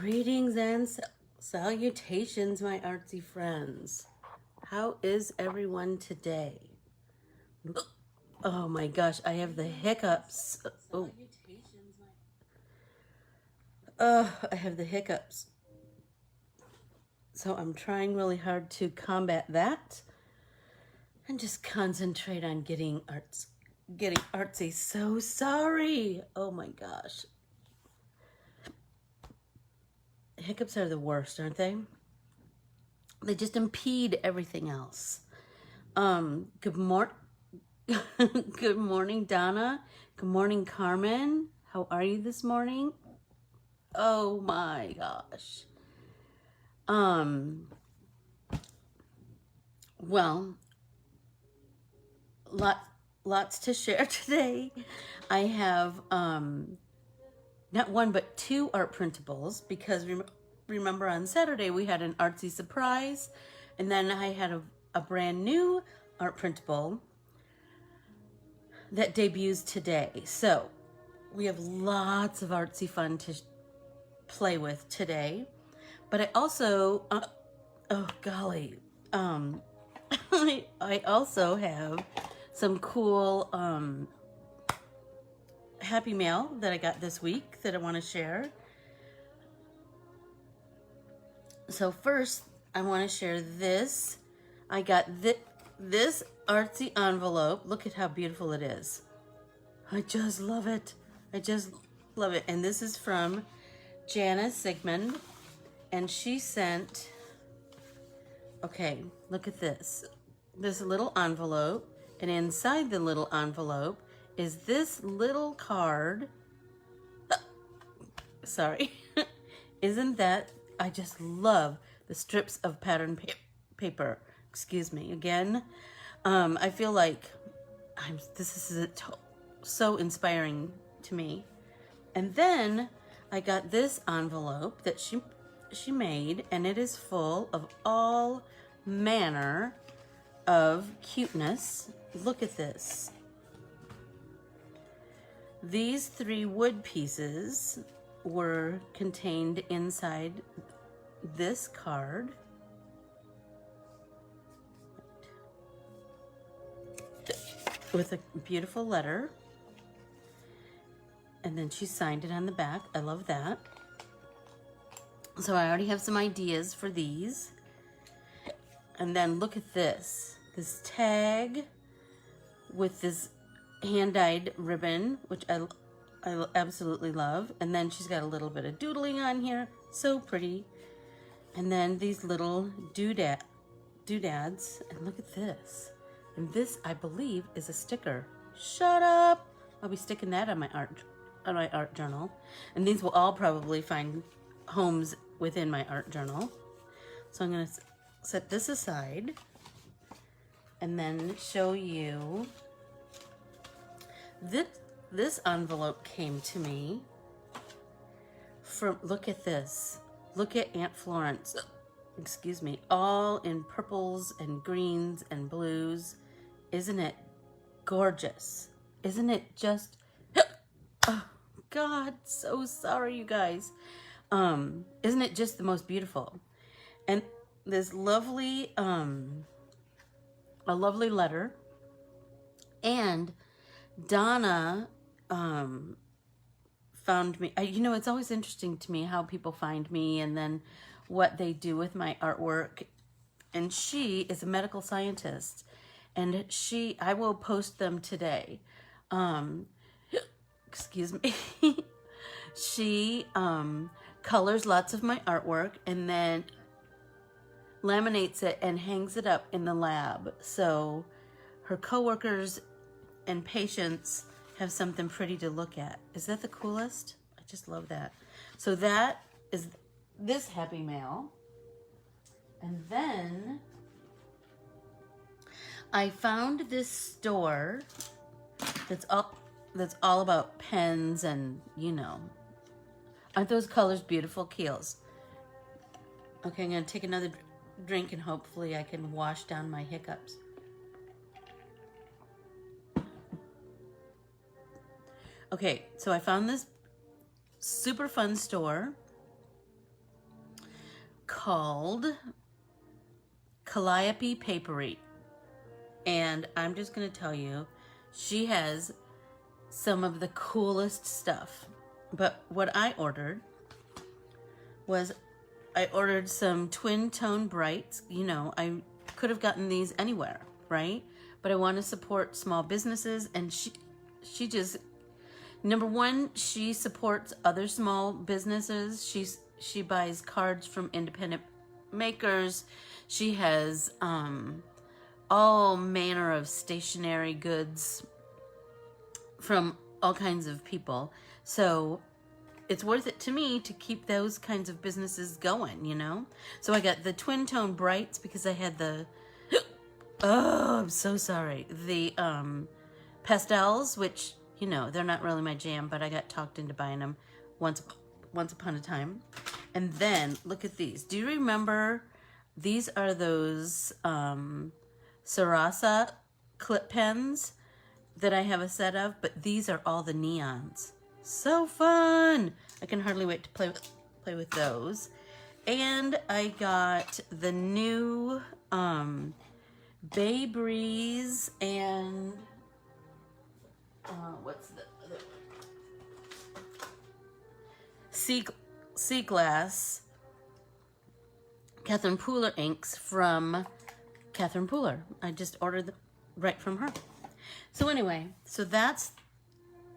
Greetings and salutations, my artsy friends. How is everyone today? Oh my gosh, I have the hiccups. I have the hiccups. So I'm trying really hard to combat that and just concentrate on getting artsy. So sorry. Oh my gosh. Hiccups are the worst, aren't they? They just impede everything else. Good morning, Donna. Good morning, Carmen. How are you this morning? Oh my gosh. Well, lots to share today. I have not one but two art printables because remember on Saturday we had an artsy surprise, and then I had a brand new art printable that debuts today. So we have lots of artsy fun to play with today. But I also, oh golly, I also have some cool happy mail that I got this week that I want to share. So first, I want to share this. I got this artsy envelope. Look at how beautiful it is. I just love it. I just love it. And this is from Janice Sigmund. And she sent, okay, look at this. This little envelope. And inside the little envelope is this little card. Sorry. Isn't that, I just love the strips of pattern paper. Excuse me again. I feel like this is so inspiring to me. And then I got this envelope that she made, and it is full of all manner of cuteness. Look at this. These 3 wood pieces were contained inside this card. With a beautiful letter. And then she signed it on the back. I love that. So I already have some ideas for these. And then look at this. This tag with this hand-dyed ribbon, which I absolutely love. And then she's got a little bit of doodling on here. So pretty. And then these little doodads. And look at this. And this, I believe, is a sticker. Shut up! I'll be sticking that on my art journal. And these will all probably find homes within my art journal. So I'm going to set this aside and then show you this envelope came to me from, look at this. Look at Aunt Florence. Excuse me. All in purples and greens and blues. Isn't it gorgeous? Isn't it just, oh God, so sorry you guys. Isn't it just the most beautiful? And this lovely, a lovely letter. And Donna, found me. You know, it's always interesting to me how people find me and then what they do with my artwork. And she is a medical scientist, and I will post them today. Excuse me. She colors lots of my artwork and then laminates it and hangs it up in the lab. So her coworkers and patients have something pretty to look at. Is that the coolest? I just love that. So that is this happy mail. And then I found this store that's all about pens and, you know. Aren't those colors beautiful? Keels. Okay, I'm going to take another drink and hopefully I can wash down my hiccups. Okay, so I found this super fun store called Calliope Papery. And I'm just going to tell you, she has some of the coolest stuff. But what I ordered was, I ordered some twin tone brights. You know, I could have gotten these anywhere, right? But I want to support small businesses, and she just, number one, she supports other small businesses. She buys cards from independent makers. She has all manner of stationery goods from all kinds of people. So it's worth it to me to keep those kinds of businesses going, you know? So I got the twin tone brights because I had the, oh, I'm so sorry. The pastels, which, you know, they're not really my jam, but I got talked into buying them once upon a time. And then look at these. Do you remember, these are those Sarasa clip pens that I have a set of, but these are all the neons. So fun! I can hardly wait to play with those. And I got the new Bay Breeze and what's the other one? Sea Glass Catherine Pooler inks from Catherine Pooler. I just ordered them right from her. So anyway, so that's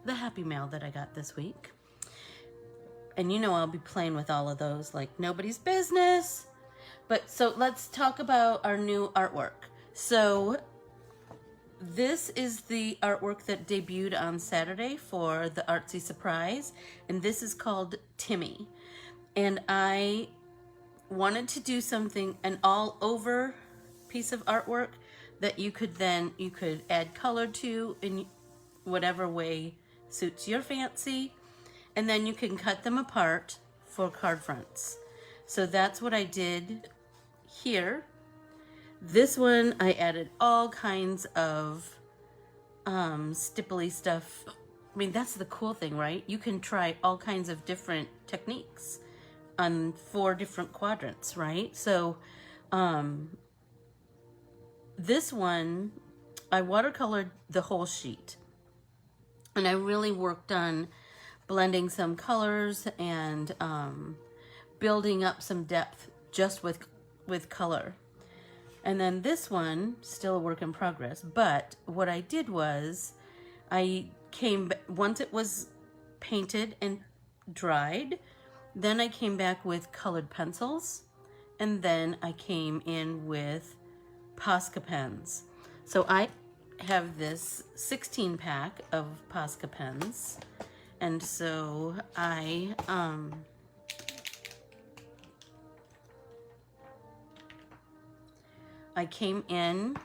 the happy mail that I got this week. And you know I'll be playing with all of those like nobody's business. But so let's talk about our new artwork. So this is the artwork that debuted on Saturday for the Artsy Surprise. And this is called Timmy. And I wanted to do something, an all over piece of artwork that you could add color to in whatever way suits your fancy, and then you can cut them apart for card fronts. So that's what I did here. This one I added all kinds of stipply stuff. I mean, that's the cool thing, right? You can try all kinds of different techniques on 4 different quadrants, right? So this one, I watercolored the whole sheet. And I really worked on blending some colors and building up some depth just with color. And then this one, still a work in progress, but what I did was once it was painted and dried, then I came back with colored pencils, and then I came in with Posca pens. So I have this 16 pack of Posca pens, and so I came in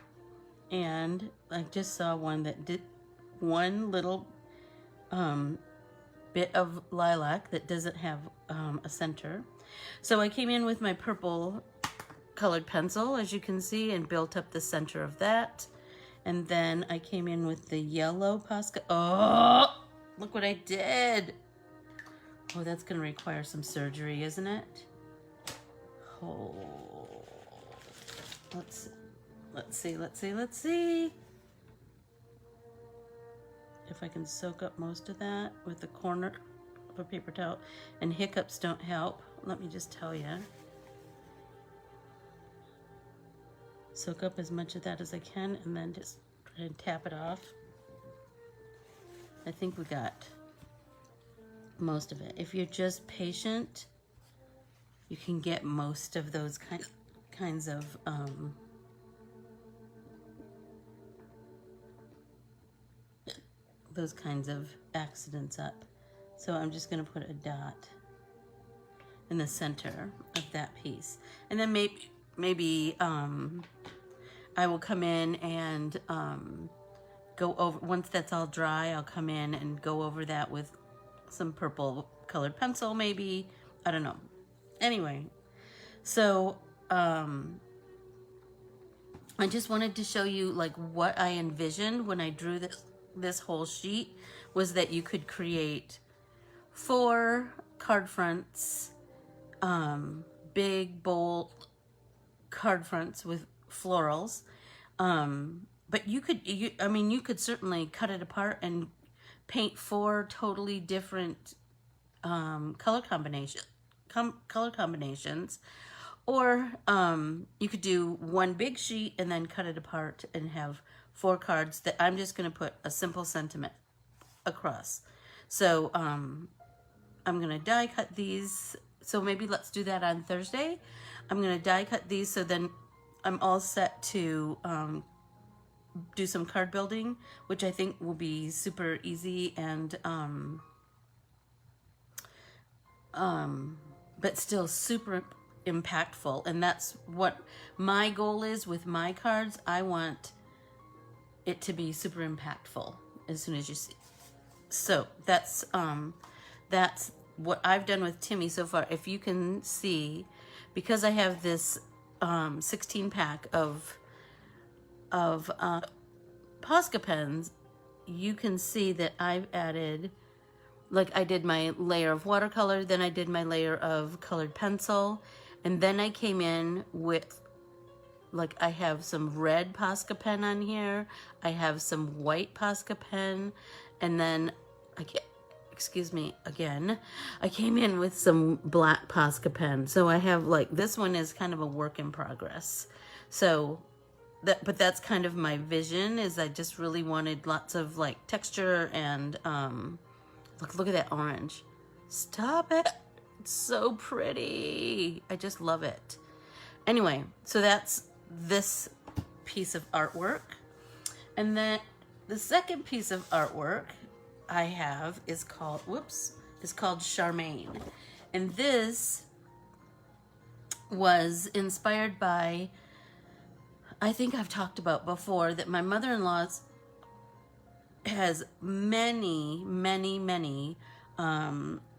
and I just saw one that did one little bit of lilac that doesn't have a center. So I came in with my purple colored pencil, as you can see, and built up the center of that. And then I came in with the yellow Posca. Oh, look what I did. Oh, that's gonna require some surgery, isn't it? Oh, let's see. If I can soak up most of that with the corner of a paper towel. And hiccups don't help, let me just tell you. Soak up as much of that as I can and then just try and tap it off. I think we got most of it. If you're just patient, you can get most of those kinds of accidents up. So I'm just going to put a dot in the center of that piece, and then maybe I will come in and go over, once that's all dry, I'll come in and go over that with some purple colored pencil, maybe. I don't know. Anyway, so I just wanted to show you like what I envisioned when I drew this whole sheet, was that you could create 4 card fronts, big, bold card fronts with florals. But you could, I mean, you could certainly cut it apart and paint 4 totally different color combinations, or you could do one big sheet and then cut it apart and have 4 cards that I'm just going to put a simple sentiment across. So I'm going to die cut these. So maybe let's do that on Thursday. I'm going to die cut these, so then I'm all set to do some card building, which I think will be super easy and but still super impactful. And that's what my goal is with my cards. I want it to be super impactful as soon as you see. So that's what I've done with Timmy so far. If you can see, because I have this 16 pack of Posca pens, you can see that I've added, like, I did my layer of watercolor, then I did my layer of colored pencil, and then I came in with, like, I have some red Posca pen on here, I have some white Posca pen, and then excuse me, again, I came in with some black Posca pen. So I have, like, this one is kind of a work in progress. So but that's kind of my vision, is I just really wanted lots of, like, texture and look at that orange. Stop it. It's so pretty. I just love it. Anyway, so that's this piece of artwork. And then the second piece of artwork I have is called, Charmaine. And this was inspired by, I think I've talked about before, that my mother-in-law has many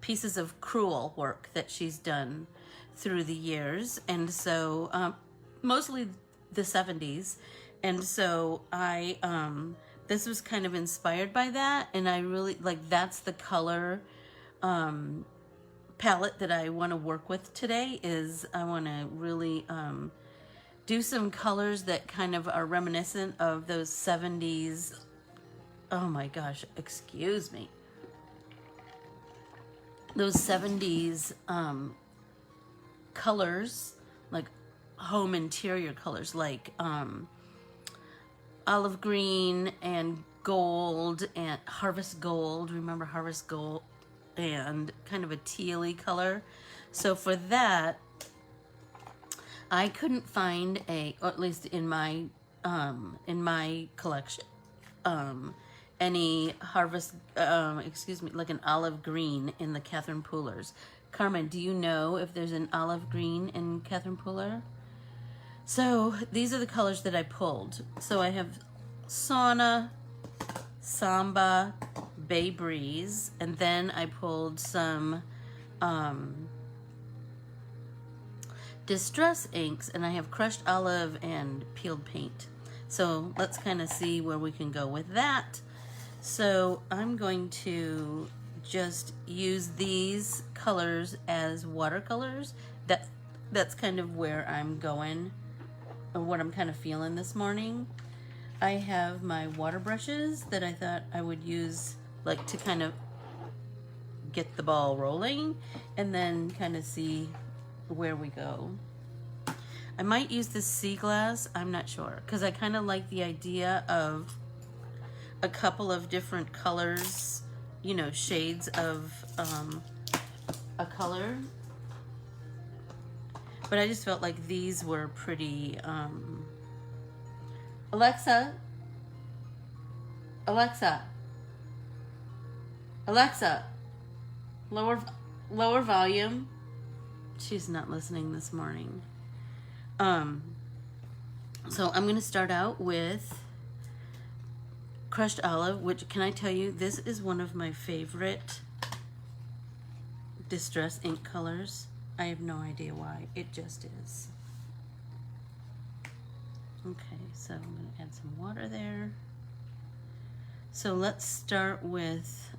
pieces of crewel work that she's done through the years. And so, mostly the 70s. And so this was kind of inspired by that, and I really, like, that's the color palette that I want to work with today. Is I want to really do some colors that kind of are reminiscent of those 70s, oh my gosh, excuse me, those 70s colors, like home interior colors, like olive green and gold and harvest gold. Remember harvest gold? And kind of a tealy color. So for that, I couldn't find or at least in my collection, any harvest, like an olive green in the Catherine Poolers. Carmen, do you know if there's an olive green in Catherine Pooler? So these are the colors that I pulled. So I have Sauna, Samba, Bay Breeze, and then I pulled some Distress inks, and I have Crushed Olive and Peeled Paint. So let's kind of see where we can go with that. So I'm going to just use these colors as watercolors. That's kind of where I'm going, or what I'm kind of feeling this morning. I have my water brushes that I thought I would use, like, to kind of get the ball rolling and then kind of see where we go. I might use this sea glass, I'm not sure, because I kind of like the idea of a couple of different colors, you know, shades of a color. But I just felt like these were pretty, Alexa, lower volume. She's not listening this morning. So I'm going to start out with Crushed Olive, which, can I tell you, this is one of my favorite Distress ink colors. I have no idea why. It just is. Okay, so I'm going to add some water there. So let's start with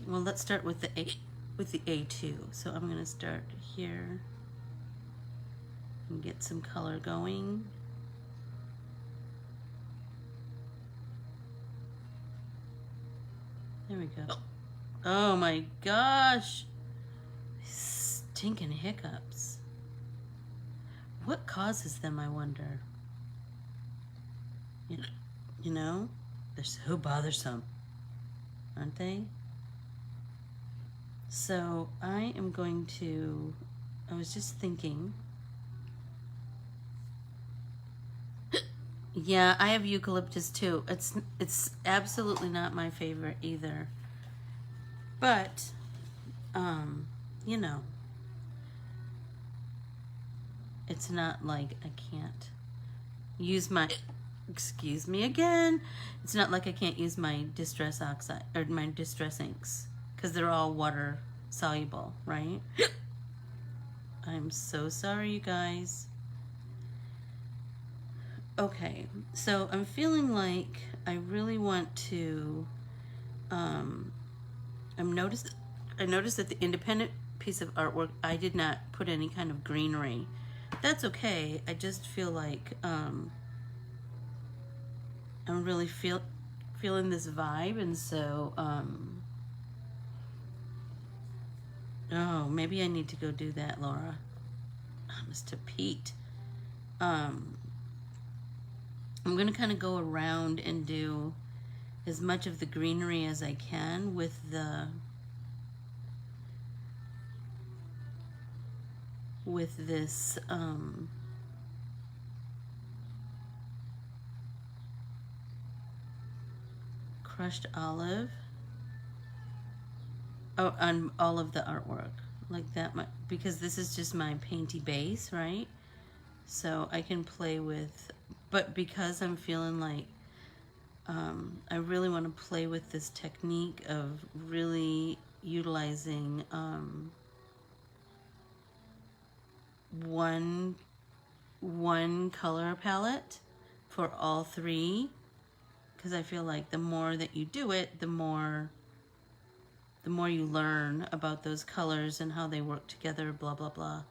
well, let's start with the A2. So I'm gonna start here and get some color going. There we go. Oh my gosh. Stinking hiccups. What causes them, I wonder? You know, they're so bothersome, aren't they? So I am going to, I was just thinking, yeah, I have eucalyptus too. It's absolutely not my favorite either. But, you know, it's not like I can't use my, excuse me again, it's not like I can't use my distress oxide or my distress inks because they're all water soluble, right? I'm so sorry, you guys. Okay, so I'm feeling like I really want to, I noticed that the independent piece of artwork, I did not put any kind of greenery. That's okay. I just feel like I'm really feeling this vibe, and so oh, maybe I need to go do that, Laura. Mr. Pete. I'm gonna kind of go around and do as much of the greenery as I can with this crushed olive. Oh, on all of the artwork like that, because this is just my painty base, right? So I can play with, but because I'm feeling like I really want to play with this technique of really utilizing one color palette for all three, because I feel like the more that you do it, the more you learn about those colors and how they work together, blah blah blah.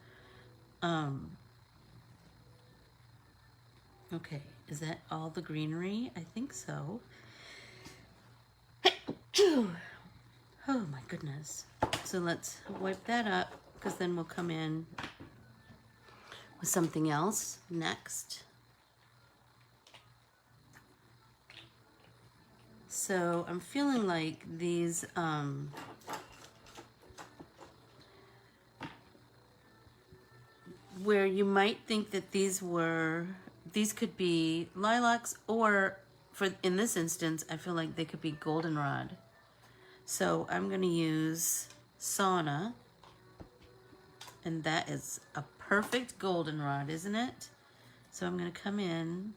Okay, is that all the greenery? I think so. Oh my goodness. So let's wipe that up, because then we'll come in with something else next. So I'm feeling like these where you might think that these could be lilacs, or in this instance, I feel like they could be goldenrod. So I'm going to use Sauna, and that is a perfect goldenrod, isn't it? So I'm going to come in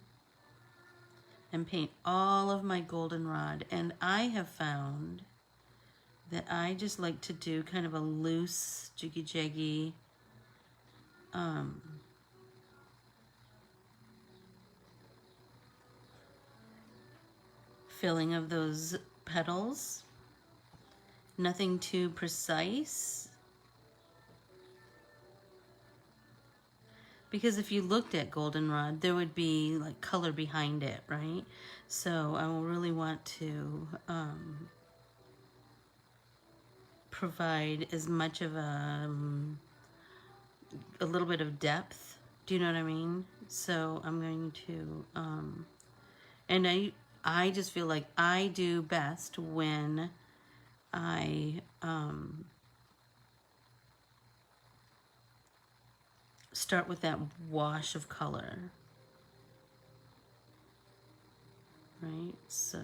and paint all of my goldenrod, and I have found that I just like to do kind of a loose, jiggy-jaggy filling of those petals. Nothing too precise. Because if you looked at goldenrod, there would be like color behind it, right? So I will really want to provide as much of a little bit of depth. Do you know what I mean? So I'm going to, and I just feel like I do best when I start with that wash of color, right? So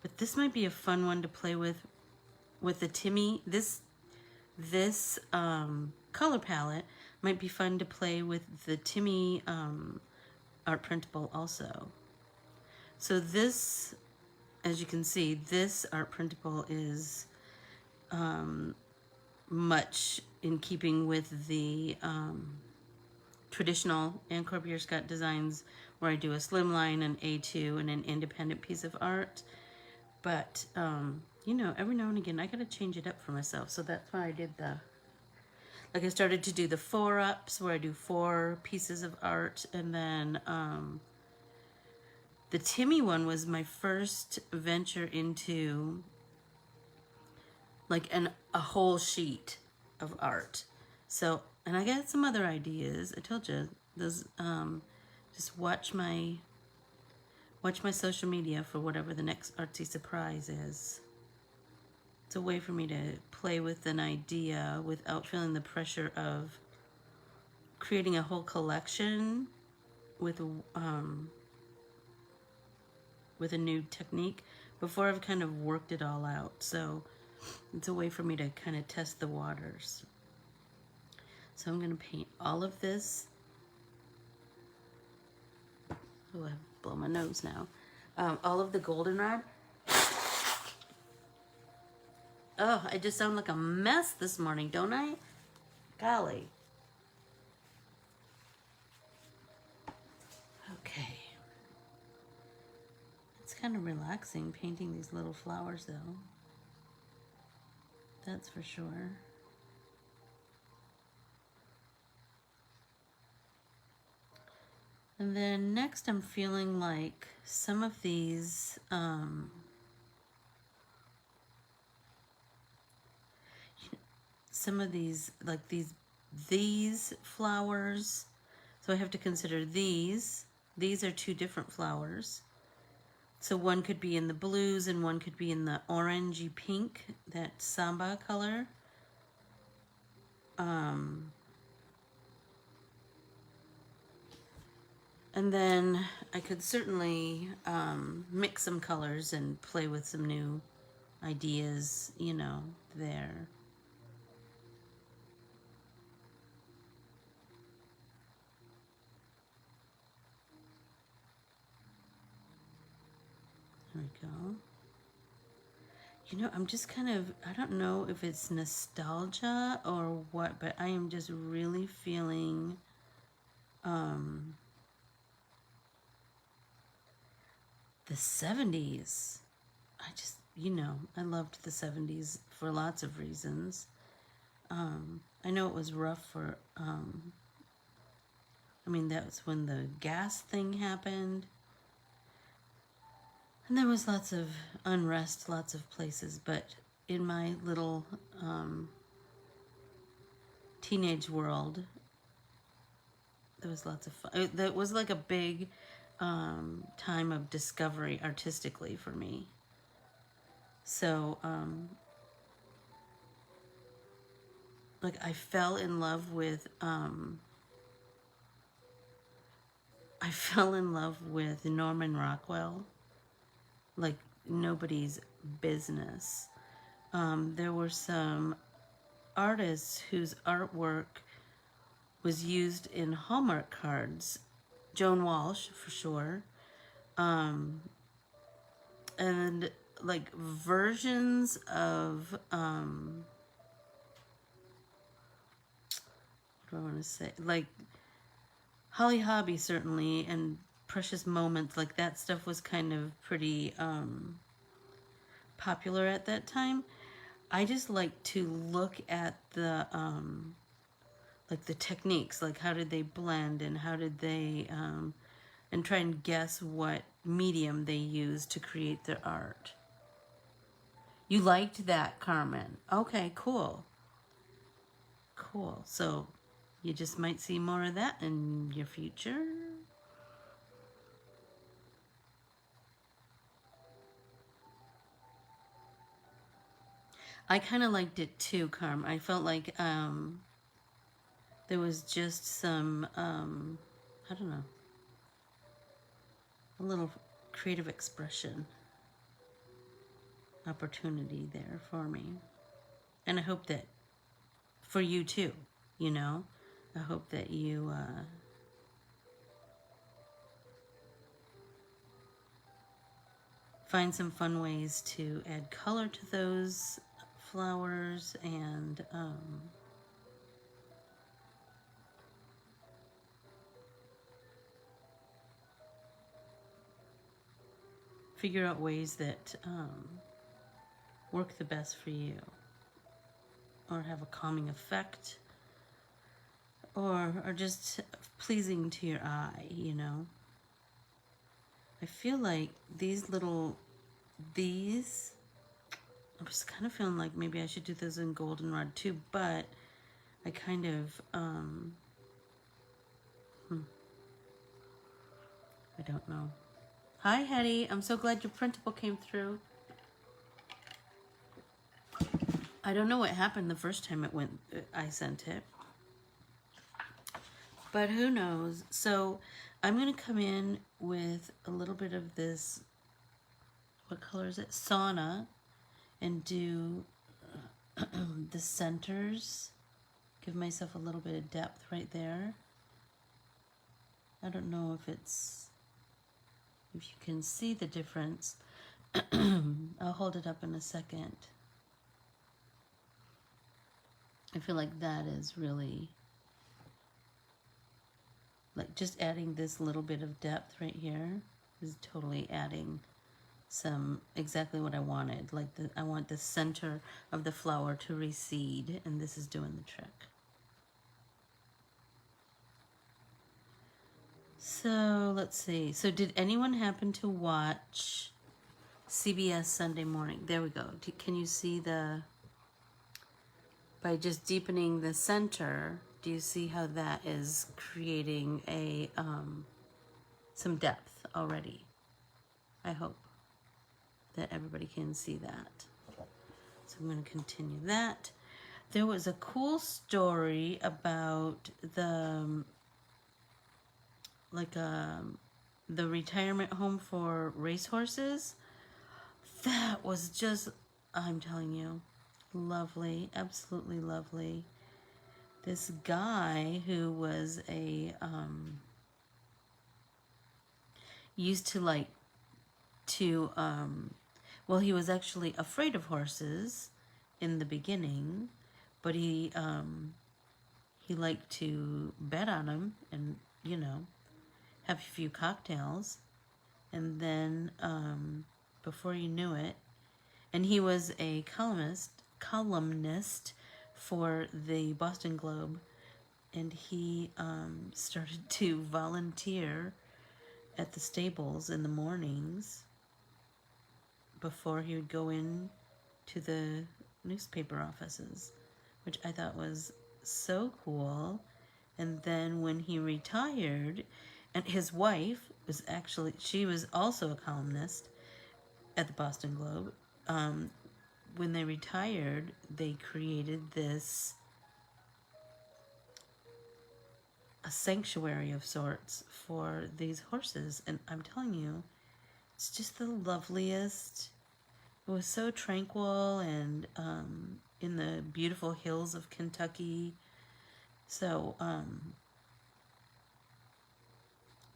but this might be a fun one to play with the Timmy. This color palette might be fun to play with the Timmy art printable also. So this, as you can see, this art printable is much in keeping with the traditional and Corbiere-Scott designs where I do a slimline, an A2, and an independent piece of art. But, you know, every now and again, I gotta change it up for myself. So that's why I did like I started to do the 4-ups where I do 4 pieces of art. And then the Timmy one was my first venture into like a whole sheet of art. So, and I got some other ideas. I told you, those, just watch my social media for whatever the next artsy surprise is. It's a way for me to play with an idea without feeling the pressure of creating a whole collection with a new technique before I've kind of worked it all out. So it's a way for me to kind of test the waters. So I'm going to paint all of this. Oh, I blow my nose now. All of the goldenrod. Oh, I just sound like a mess this morning, don't I? Golly. Okay. It's kind of relaxing painting these little flowers, though. That's for sure. And then next I'm feeling like some of these, like these flowers. So I have to consider these. These are 2 different flowers. So one could be in the blues and one could be in the orangey pink, that samba color. And then I could certainly mix some colors and play with some new ideas, you know, there. There we go. You know, I'm just kind of, I don't know if it's nostalgia or what, but I am just really feeling the 70s. I just, you know, I loved the 70s for lots of reasons. I know it was rough for, I mean, that was when the gas thing happened. And there was lots of unrest, lots of places, but in my little teenage world, there was lots of fun. That was like a big time of discovery artistically for me. So, like I fell in love with Norman Rockwell, like nobody's business. There were some artists whose artwork was used in Hallmark cards. Joan Walsh, for sure. And like versions of, what do I want to say? Like Holly Hobbie, certainly, and Precious Moments, like that stuff was kind of pretty popular at that time. I just like to look at the like the techniques, like how did they blend and how did they and try and guess what medium they used to create their art. You liked that, Carmen? Okay, cool. Cool. So you just might see more of that in your future. I kind of liked it too, Carm. I felt like there was just some, I don't know, a little creative expression opportunity there for me. And I hope that for you too, you know, I hope that you find some fun ways to add color to those flowers and figure out ways that work the best for you, or have a calming effect, or are just pleasing to your eye, you know. I feel like these, I was kind of feeling like maybe I should do those in goldenrod too, but I kind of, I don't know. Hi, Hetty. I'm so glad your printable came through. I don't know what happened the first time I sent it. But who knows? So I'm going to come in with a little bit of this, what color is it? Sauna, and do the centers. Give myself a little bit of depth right there. I don't know if you can see the difference. I'll hold it up in a second. I feel like that is really, like, just adding this little bit of depth right here is totally adding exactly what I wanted. Like, I want the center of the flower to recede, and this is doing the trick. So let's see. So did anyone happen to watch CBS Sunday Morning? There we go. Can you see by just deepening the center, do you see how that is creating some depth already? I hope that everybody can see that. So I'm going to continue that. There was a cool story about the retirement home for racehorses. That was just, I'm telling you, lovely, absolutely lovely. This guy who was used to well, he was actually afraid of horses in the beginning, but he liked to bet on them and, you know, have a few cocktails, and then before you knew it, and he was a columnist for the Boston Globe, and he started to volunteer at the stables in the mornings before he would go in to the newspaper offices, which I thought was so cool. And then when he retired, and his wife was she was also a columnist at the Boston Globe. When they retired, they created a sanctuary of sorts for these horses. And I'm telling you, it's just the loveliest. It was so tranquil, and in the beautiful hills of Kentucky. So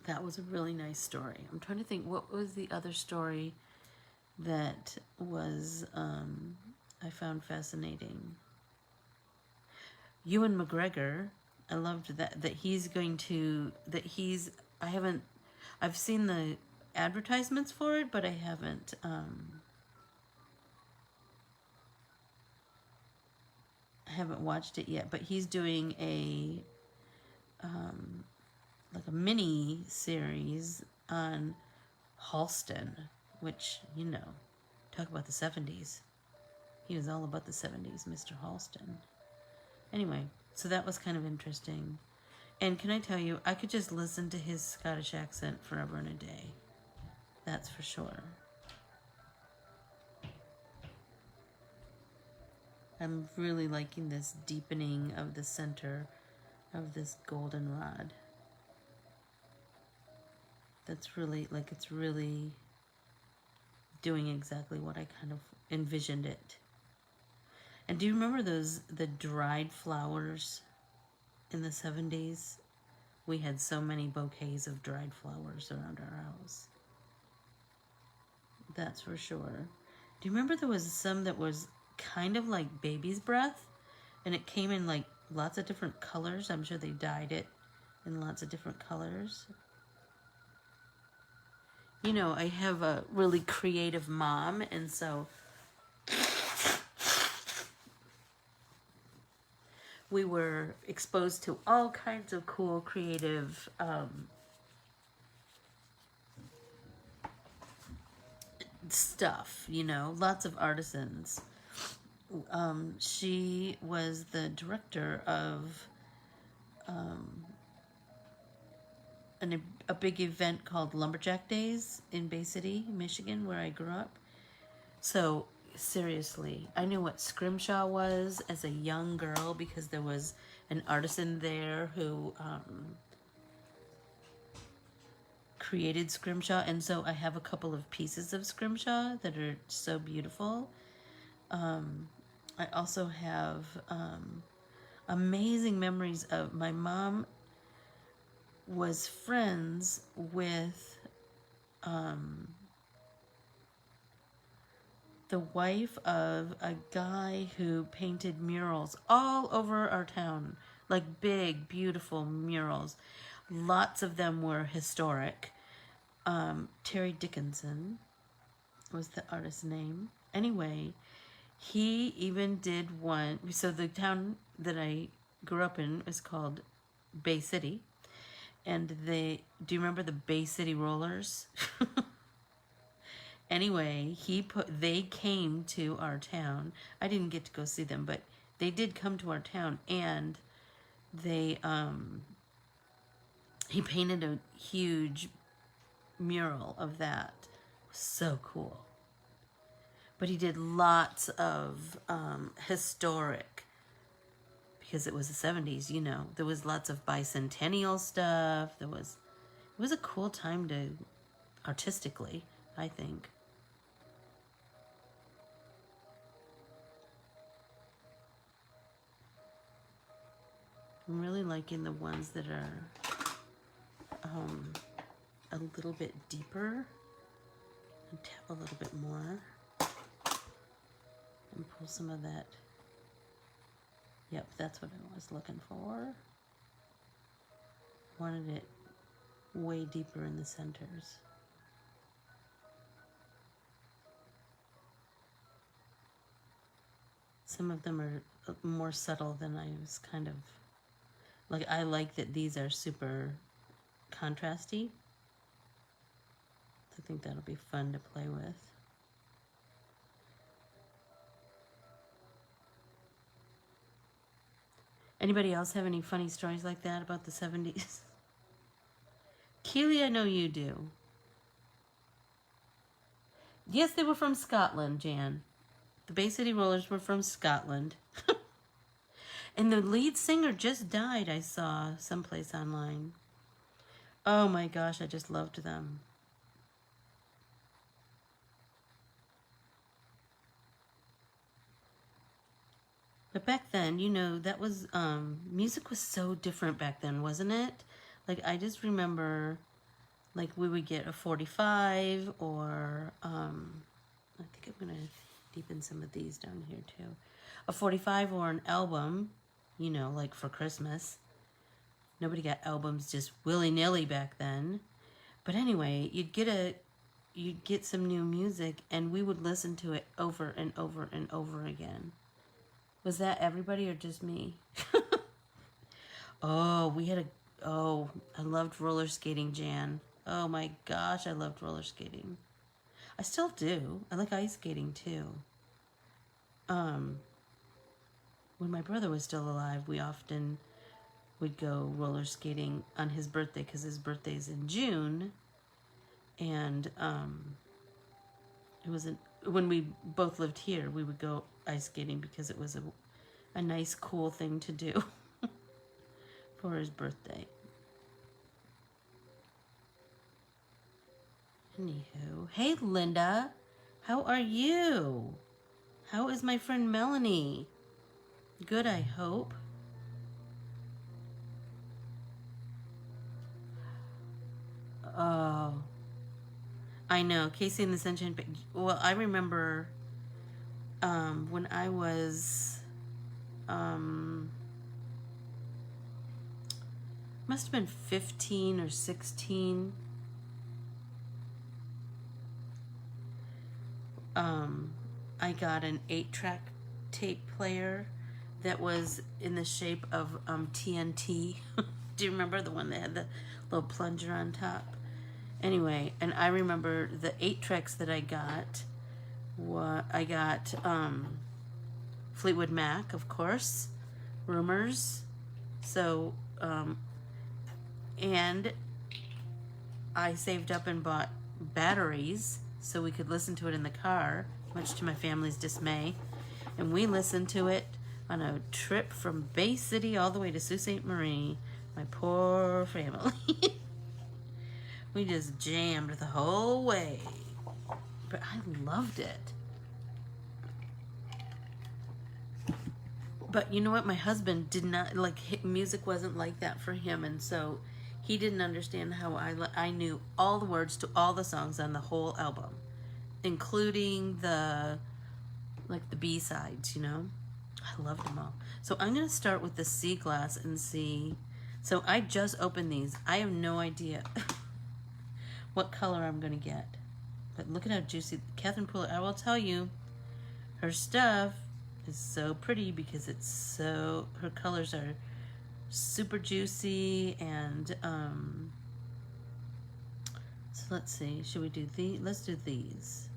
that was a really nice story. I'm trying to think, what was the other story that was I found fascinating? Ewan McGregor. I loved that he's going to, I've seen the advertisements for it, but I haven't watched it yet. But he's doing like a mini series on Halston, which, you know, talk about the 70s. He was all about the 70s, Mr. Halston. Anyway, so that was kind of interesting. And can I tell you, I could just listen to his Scottish accent forever and a day. That's for sure. I'm really liking this deepening of the center of this goldenrod. That's really, like, it's really doing exactly what I kind of envisioned it. And do you remember the dried flowers in the 70s? We had so many bouquets of dried flowers around our house. That's for sure. Do you remember there was some that was kind of like baby's breath? And it came in like lots of different colors. I'm sure they dyed it in lots of different colors. You know, I have a really creative mom, and so we were exposed to all kinds of cool creative stuff, you know, lots of artisans. She was the director of a big event called Lumberjack Days in Bay City, Michigan, where I grew up. So seriously, I knew what scrimshaw was as a young girl because there was an artisan there who created scrimshaw, and so I have a couple of pieces of scrimshaw that are so beautiful. I also have amazing memories of my mom was friends with the wife of a guy who painted murals all over our town, like big, beautiful murals. Lots of them were historic. Terry Dickinson was the artist's name. Anyway, he even did one. So the town that I grew up in is called Bay City. And do you remember the Bay City Rollers? Anyway, they came to our town. I didn't get to go see them, but they did come to our town, and he painted a huge mural of that. So cool. But he did lots of historic, because it was the 70s, you know. There was lots of bicentennial stuff. It was a cool time to artistically, I think. I'm really liking the ones that are a little bit deeper. And tap a little bit more. And pull some of that. Yep, that's what I was looking for. Wanted it way deeper in the centers. Some of them are more subtle than I was kind of... Like, I like that these are super contrasty. I think that'll be fun to play with. Anybody else have any funny stories like that about the 70s? Keely, I know you do. Yes, they were from Scotland, Jan. The Bay City Rollers were from Scotland. And the lead singer just died, I saw someplace online. Oh my gosh, I just loved them. But back then, you know, that was, music was so different back then, wasn't it? Like, I just remember, like, we would get a 45 or, I think I'm going to deepen some of these down here too. A 45 or an album, you know, like for Christmas. Nobody got albums just willy-nilly back then. But anyway, you'd get some new music, and we would listen to it over and over and over again. Was that everybody or just me? Oh, I loved roller skating, Jan. Oh my gosh, I loved roller skating. I still do. I like ice skating too. When my brother was still alive, we often would go roller skating on his birthday, because his birthday's in June. And when we both lived here, we would go ice skating because it was a nice, cool thing to do for his birthday. Anywho, hey Linda, how are you? How is my friend Melanie? Good, I hope. Oh, I know, Casey and the Sunshine. Well, I remember when I was, must have been 15 or 16. I got an 8-track tape player that was in the shape of TNT. Do you remember the one that had the little plunger on top? Anyway, and I remember the 8 tracks that I got. I got Fleetwood Mac, of course, Rumors. So, and I saved up and bought batteries so we could listen to it in the car, much to my family's dismay. And we listened to it on a trip from Bay City all the way to Sault Ste. Marie. My poor family. We just jammed the whole way. But I loved it. But you know what? My husband did not, like, music wasn't like that for him. And so he didn't understand how I knew all the words to all the songs on the whole album, including the B-sides, you know? I loved them all. So I'm going to start with the sea glass and see. So I just opened these. I have no idea what color I'm going to get. But look at how juicy. Catherine Pooler, I will tell you, her stuff is so pretty because it's so, her colors are super juicy. And so let's see, should we do let's do these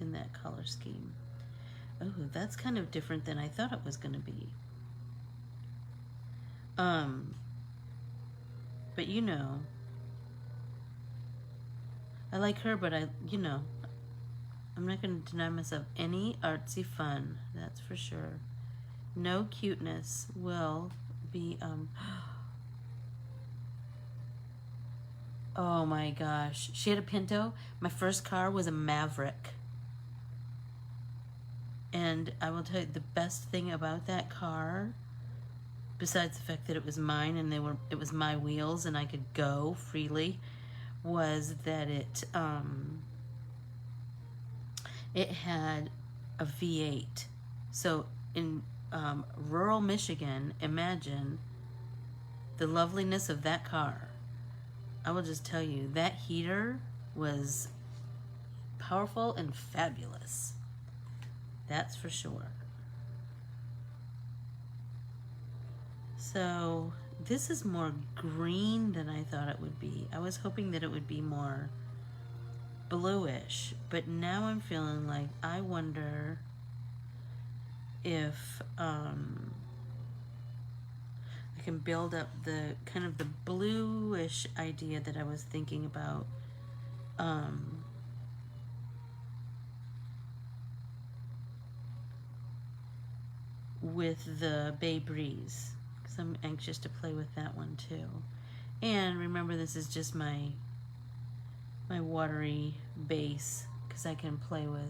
in that color scheme. Oh, that's kind of different than I thought it was going to be. But you know, I like her, but you know, I'm not going to deny myself any artsy fun. That's for sure. No cuteness will be, oh my gosh. She had a Pinto. My first car was a Maverick. And I will tell you the best thing about that car, besides the fact that it was mine and it was my wheels and I could go freely, was that it had a V8. So in rural Michigan, imagine the loveliness of that car. I will just tell you, that heater was powerful and fabulous. That's for sure. So this is more green than I thought it would be. I was hoping that it would be more bluish, but now I'm feeling like I wonder if I can build up the kind of the bluish idea that I was thinking about. With the Bay Breeze, because I'm anxious to play with that one too. And remember, this is just my watery base, because I can play with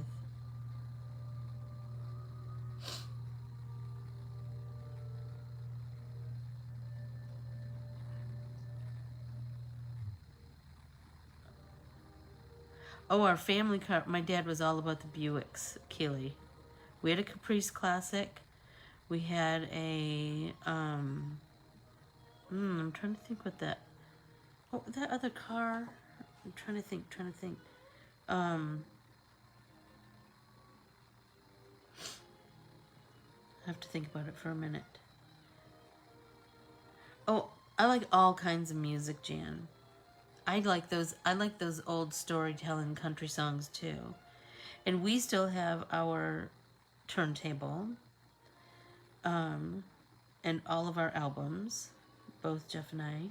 our family car. My dad was all about the Buicks, Keeley. We had a Caprice Classic. We had a, I'm trying to think what that, oh, that other car, I'm trying to think. I have to think about it for a minute. Oh, I like all kinds of music, Jan. I like those old storytelling country songs too. And we still have our turntable. And all of our albums, both Jeff and I,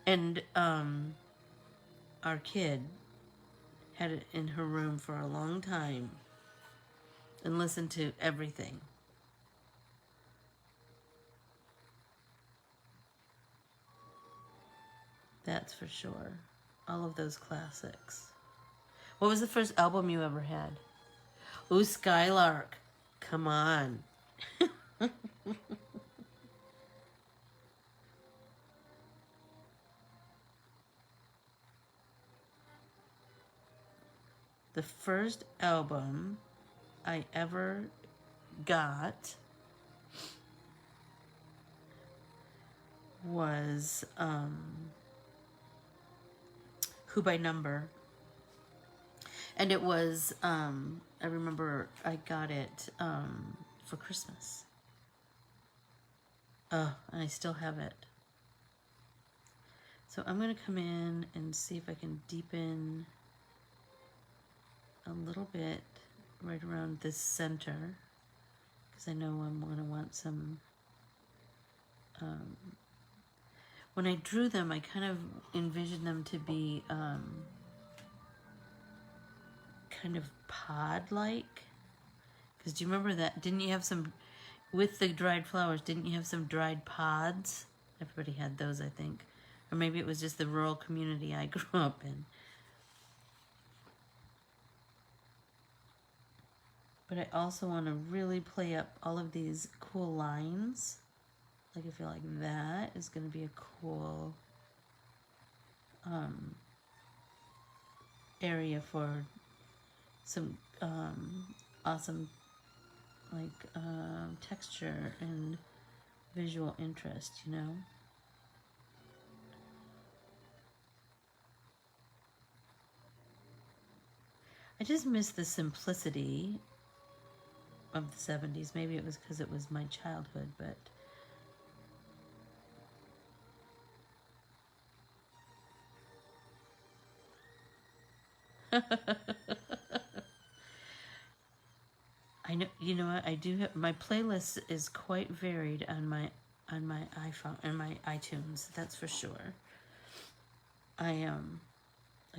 and our kid had it in her room for a long time and listened to everything. That's for sure. All of those classics. What was the first album you ever had? Ooh, Skylark. Come on. The first album I ever got was Who by Number. And it was, I remember I got it for Christmas. Oh, and I still have it. So I'm going to come in and see if I can deepen a little bit right around this center, because I know I'm going to want some, when I drew them, I kind of envisioned them to be kind of pod-like. Because do you remember that? Didn't you have some, with the dried flowers, didn't you have some dried pods? Everybody had those, I think. Or maybe it was just the rural community I grew up in. But I also want to really play up all of these cool lines. Like I feel like that is going to be a cool area for some awesome like texture and visual interest, you know? I just miss the simplicity of the 70s. Maybe it was because it was my childhood, but I know, you know what, I do have, my playlist is quite varied on my iPhone and my iTunes, that's for sure. I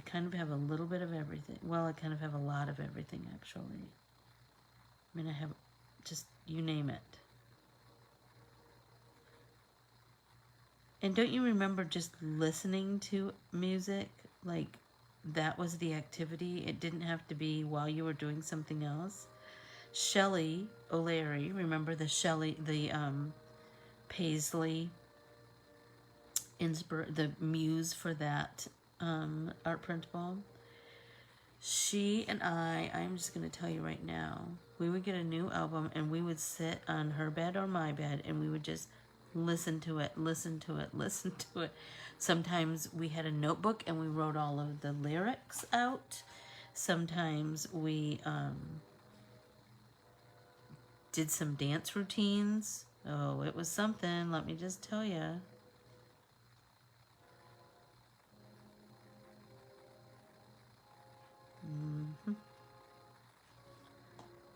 kind of have a little bit of everything. Well, I kind of have a lot of everything, actually. I mean, I have just, you name it. And don't you remember just listening to music? Like, that was the activity. It didn't have to be while you were doing something else. Shelli O'Leary, remember the Shelli, the Paisley, the muse for that art printable? She and I'm just going to tell you right now, we would get a new album and we would sit on her bed or my bed and we would just listen to it, listen to it, listen to it. Sometimes we had a notebook and we wrote all of the lyrics out. Sometimes we did some dance routines. Oh, it was something, let me just tell you. I'm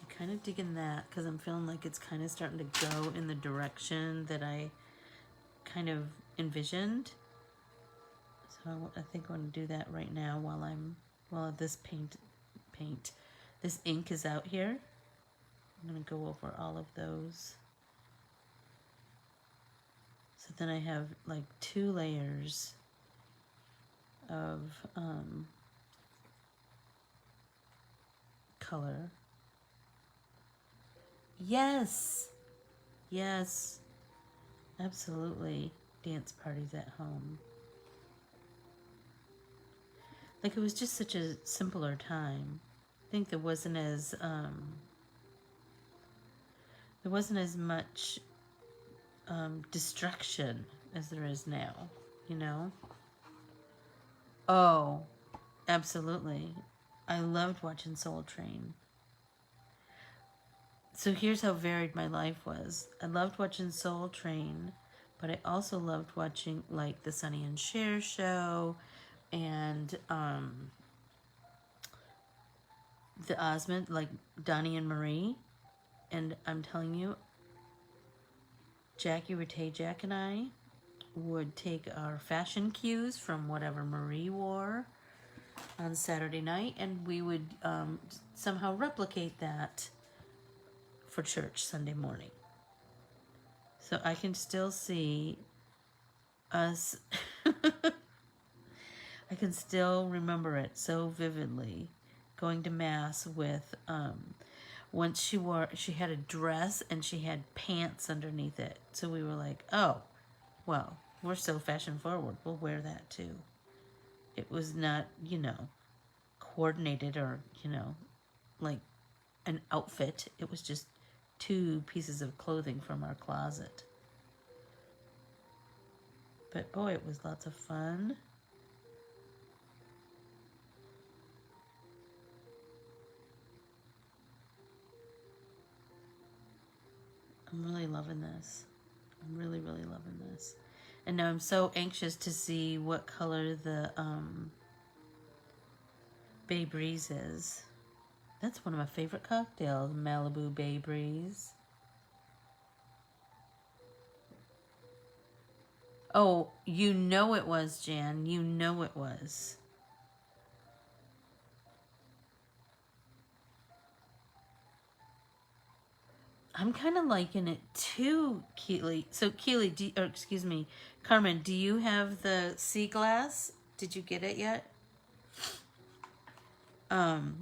kind of digging that because I'm feeling like it's kind of starting to go in the direction that I kind of envisioned. So I think I'm going to do that right now while this this ink is out here. I'm going to go over all of those. So then I have like 2 layers of color. Yes, yes, absolutely. Dance parties at home. Like, it was just such a simpler time. I think there wasn't as much distraction as there is now, you know? Oh, absolutely. I loved watching Soul Train. So here's how varied my life was. I loved watching Soul Train, but I also loved watching like the Sonny and Cher show and the Osmond, like Donnie and Marie. And I'm telling you, Jackie Jack and I would take our fashion cues from whatever Marie wore on Saturday night, and we would somehow replicate that for church Sunday morning. So I can still see us, I can still remember it so vividly, going to Mass with, once she had a dress and she had pants underneath it. So we were like, oh, well, we're so fashion forward, we'll wear that too. It was not, coordinated or, like an outfit. It was just 2 pieces of clothing from our closet. But boy, it was lots of fun. loving this. I'm really, really loving this. And now I'm so anxious to see what color the Bay Breeze is. That's one of my favorite cocktails, Malibu Bay Breeze. Oh, you know it was, Jan. You know it was. I'm kind of liking it too, Keely. So, Keely, or excuse me, Carmen, do you have the sea glass? Did you get it yet? So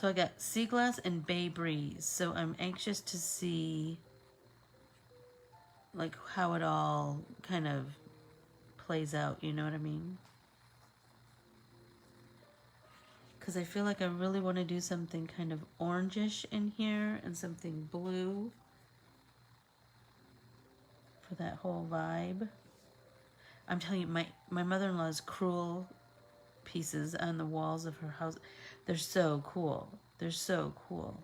I got sea glass and Bay Breeze. So I'm anxious to see like how it all kind of plays out, you know what I mean? Because I feel like I really want to do something kind of orangish in here and something blue for that whole vibe. I'm telling you, my mother-in-law's cruel pieces on the walls of her house, they're so cool. They're so cool.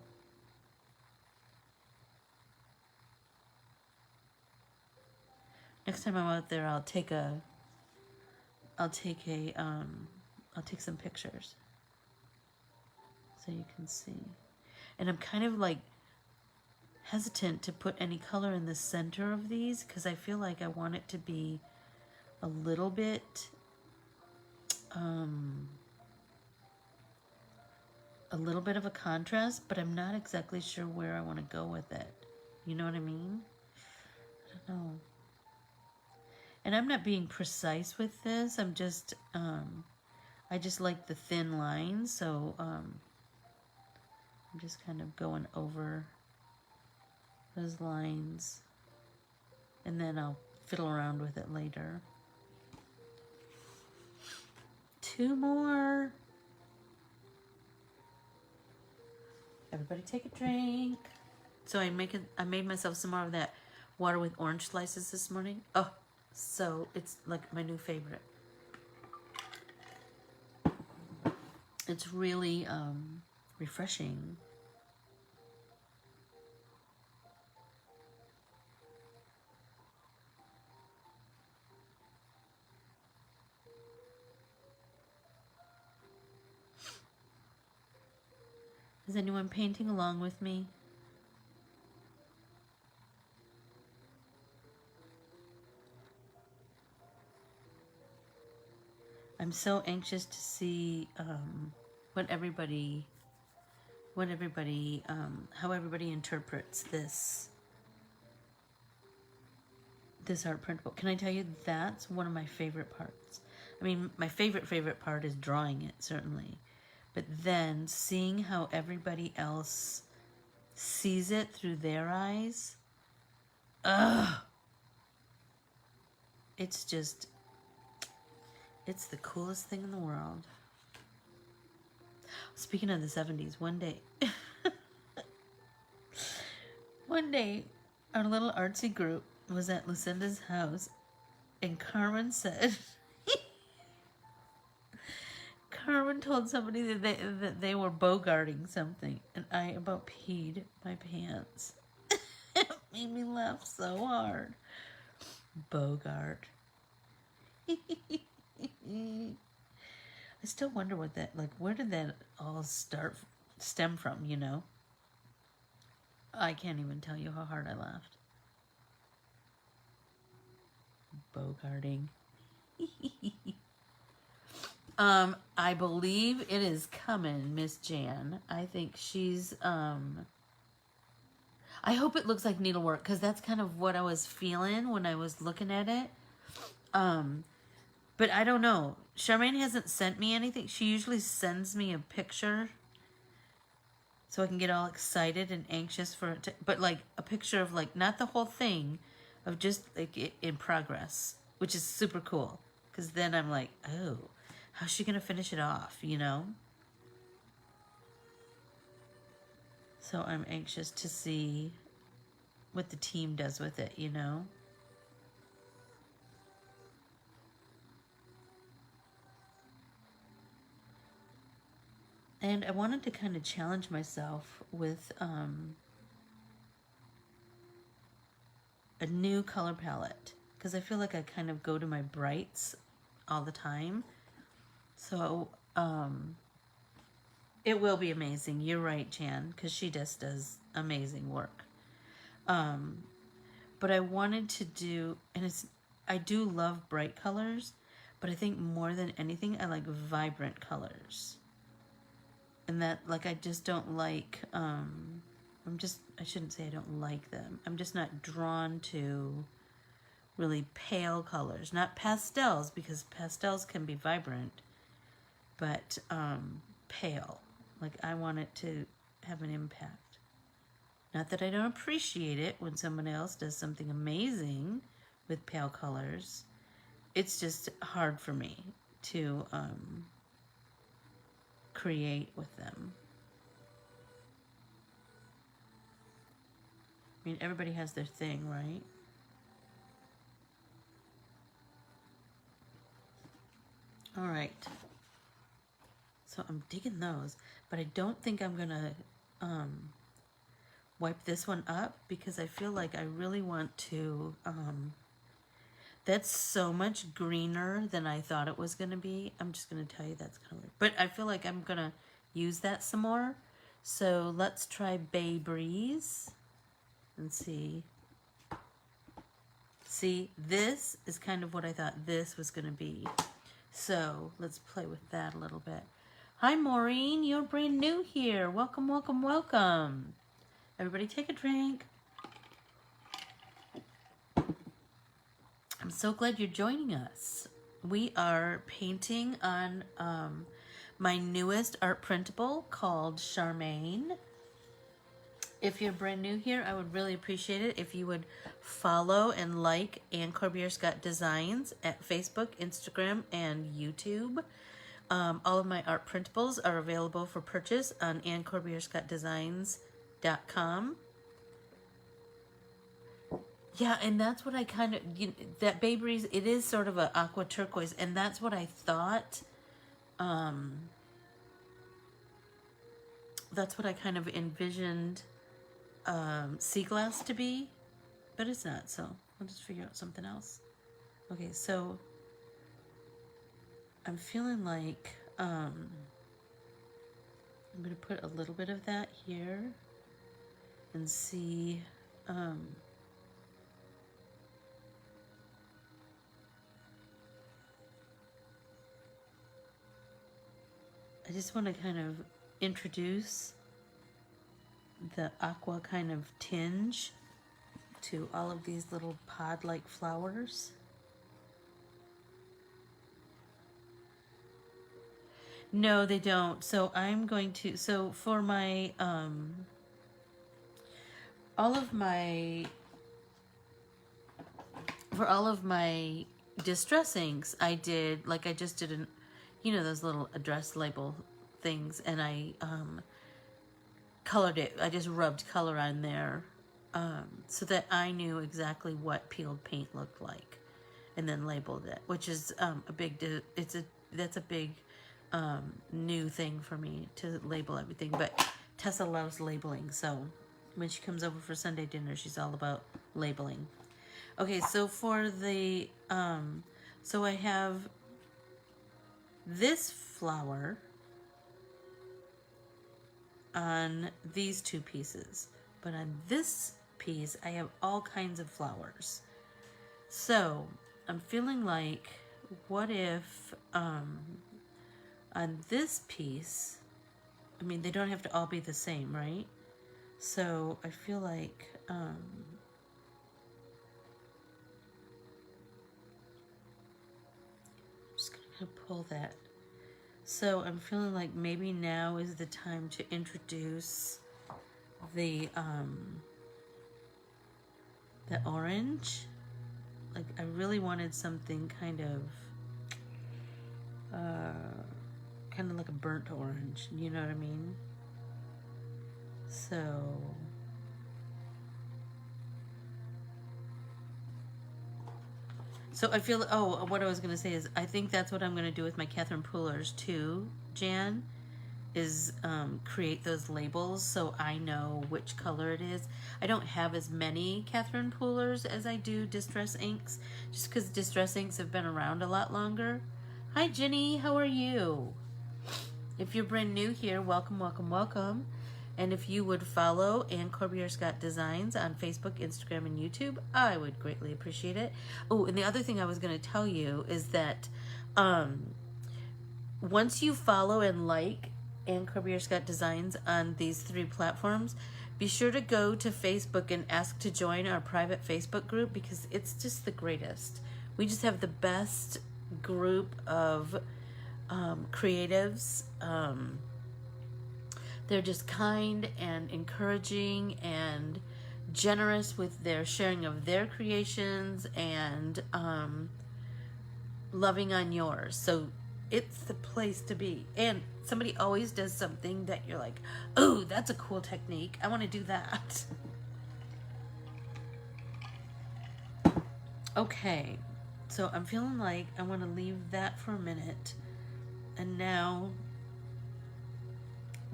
Next time I'm out there, I'll take some pictures so you can see. And I'm kind of like hesitant to put any color in the center of these because I feel like I want it to be a little bit of a contrast, but I'm not exactly sure where I want to go with it. You know what I mean? I don't know. And I'm not being precise with this. I'm just, I just like the thin lines. So, I'm just kind of going over those lines. And then I'll fiddle around with it later. 2 more. Everybody take a drink. So I made myself some more of that water with orange slices this morning. Oh, so it's like my new favorite. It's really refreshing. Is anyone painting along with me? I'm so anxious to see how everybody interprets this art printable. Can I tell you, that's one of my favorite parts. I mean, my favorite part is drawing it, certainly. But then seeing how everybody else sees it through their eyes, it's the coolest thing in the world. Speaking of the 70s, one day, our little artsy group was at Lucinda's house, and Carmen said, Carmen told somebody that they were bogarting something, and I about peed my pants. It made me laugh so hard. Bogart. I still wonder what that, like, where did that all stem from, you know? I can't even tell you how hard I laughed. Bogarting. I believe it is coming, Miss Jan. I think she's, I hope it looks like needlework, because that's kind of what I was feeling when I was looking at it. But I don't know. Charmaine hasn't sent me anything. She usually sends me a picture so I can get all excited and anxious for it to, but like a picture of like, not the whole thing, of just like it in progress, which is super cool. Because then I'm like, oh, how's she going to finish it off, you know? So I'm anxious to see what the team does with it, you know? And I wanted to kind of challenge myself with a new color palette because I feel like I kind of go to my brights all the time. So it will be amazing. You're right, Jan, because she just does amazing work. But I wanted to do, and I do love bright colors, but I think more than anything, I like vibrant colors. And that, like, I just don't like, I shouldn't say I don't like them. I'm just not drawn to really pale colors. Not pastels, because pastels can be vibrant, but pale. Like, I want it to have an impact. Not that I don't appreciate it when someone else does something amazing with pale colors. It's just hard for me to create with them. I mean, everybody has their thing, right? All right. So I'm digging those, but I don't think I'm gonna wipe this one up because I feel like I really want to, that's so much greener than I thought it was gonna be. I'm just gonna tell you that's kind of weird. But I feel like I'm gonna use that some more. So let's try Bay Breeze and see. See, this is kind of what I thought this was gonna be. So let's play with that a little bit. Hi, Maureen, you're brand new here. Welcome, welcome, welcome. Everybody take a drink. I'm so glad you're joining us. We are painting on my newest art printable called Charmaine. If you're brand new here, I would really appreciate it if you would follow and like Anne Corbiere-Scott Designs at Facebook, Instagram, and YouTube. All of my art printables are available for purchase on AnneCorbiereScottDesigns.com. Yeah, and that's what I kind of, that Bay Breeze, it is sort of an aqua turquoise, and that's what I thought, that's what I kind of envisioned sea glass to be, but it's not, so I'll just figure out something else. Okay, so I'm feeling like I'm going to put a little bit of that here and see I just want to kind of introduce the aqua kind of tinge to all of these little pod-like flowers. No, they don't. So I'm going to, so for my, all of my distress inks, I did, like I just did those little address label things, and I colored it. I just rubbed color on there so that I knew exactly what peeled paint looked like, and then labeled it, which is a big, that's a big new thing for me to label everything. But Tessa loves labeling, so when she comes over for Sunday dinner, she's all about labeling. Okay, so for the so I have this flower on these two pieces, but on this piece I have all kinds of flowers. So I'm feeling like, what if on this piece, I mean, they don't have to all be the same, right? So I feel like just gonna pull that. So I'm feeling like maybe now is the time to introduce the orange. Like, I really wanted something kind of like a burnt orange, you know what I mean? So I feel, what I was going to say is I think that's what I'm going to do with my Catherine Poolers too, Jan, is create those labels so I know which color it is. I don't have as many Catherine Poolers as I do Distress inks, just because Distress inks have been around a lot longer. Hi Jenny, how are you? If you're brand new here, welcome, welcome, welcome. And if you would follow Corbiere-Scott Designs on Facebook, Instagram, and YouTube, I would greatly appreciate it. Oh, and the other thing I was going to tell you is that once you follow and like Corbiere-Scott Designs on these 3 platforms, be sure to go to Facebook and ask to join our private Facebook group, because it's just the greatest. We just have the best group of creatives. They're just kind and encouraging and generous with their sharing of their creations and loving on yours. So it's the place to be. And somebody always does something that you're like, oh, that's a cool technique. I want to do that. Okay, so I'm feeling like I want to leave that for a minute. And now,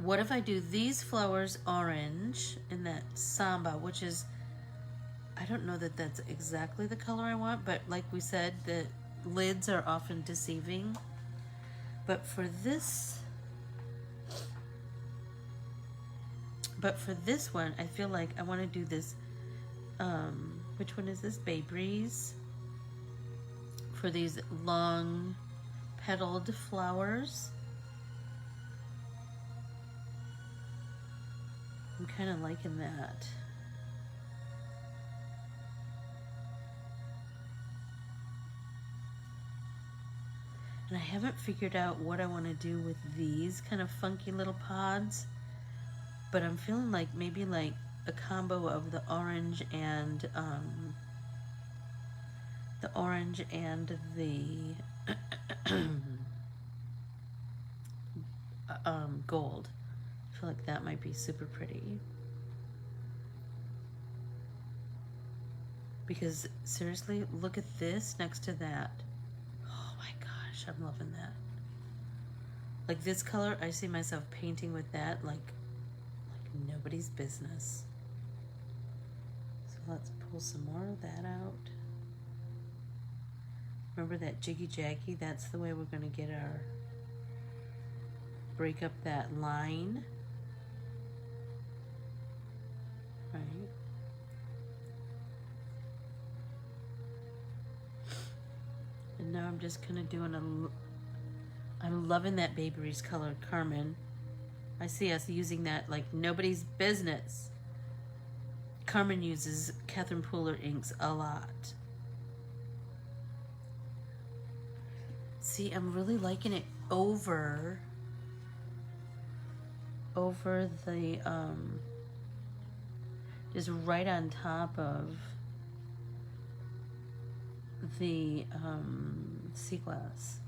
what if I do these flowers orange in that Samba, which is, I don't know that that's exactly the color I want, but like we said, the lids are often deceiving. But for this one, I feel like I want to do this, which one is this? Bay Breeze. For these long petaled flowers. I'm kind of liking that. And I haven't figured out what I want to do with these kind of funky little pods, but I'm feeling like maybe like a combo of the orange and the gold. I feel like that might be super pretty. Because seriously, look at this next to that. Oh my gosh, I'm loving that. Like this color, I see myself painting with that like nobody's business. So let's pull some more of that out. Remember that jiggy jaggy? That's the way we're gonna get our, break up that line. Right. And now I'm just kind of doing I'm loving that Bay Breeze color, Carmen. I see us using that like nobody's business. Carmen uses Catherine Pooler inks a lot. See, I'm really liking it over the, just right on top of the sea glass.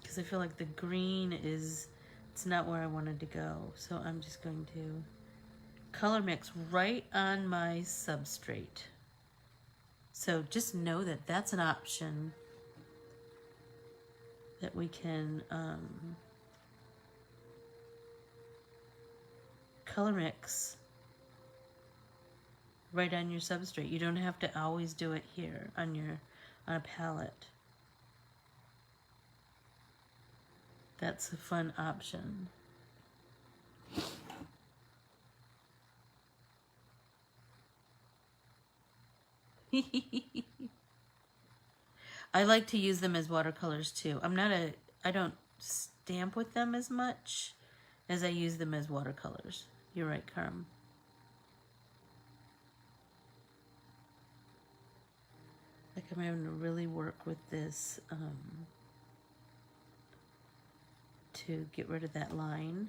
Because I feel like the green is, it's not where I wanted to go. So I'm just going to color mix right on my substrate. So just know that that's an option that we can color mix right on your substrate. You don't have to always do it here on a palette. That's a fun option. I like to use them as watercolors too. I don't stamp with them as much as I use them as watercolors. You're right, Carm. Like I'm having to really work with this to get rid of that line.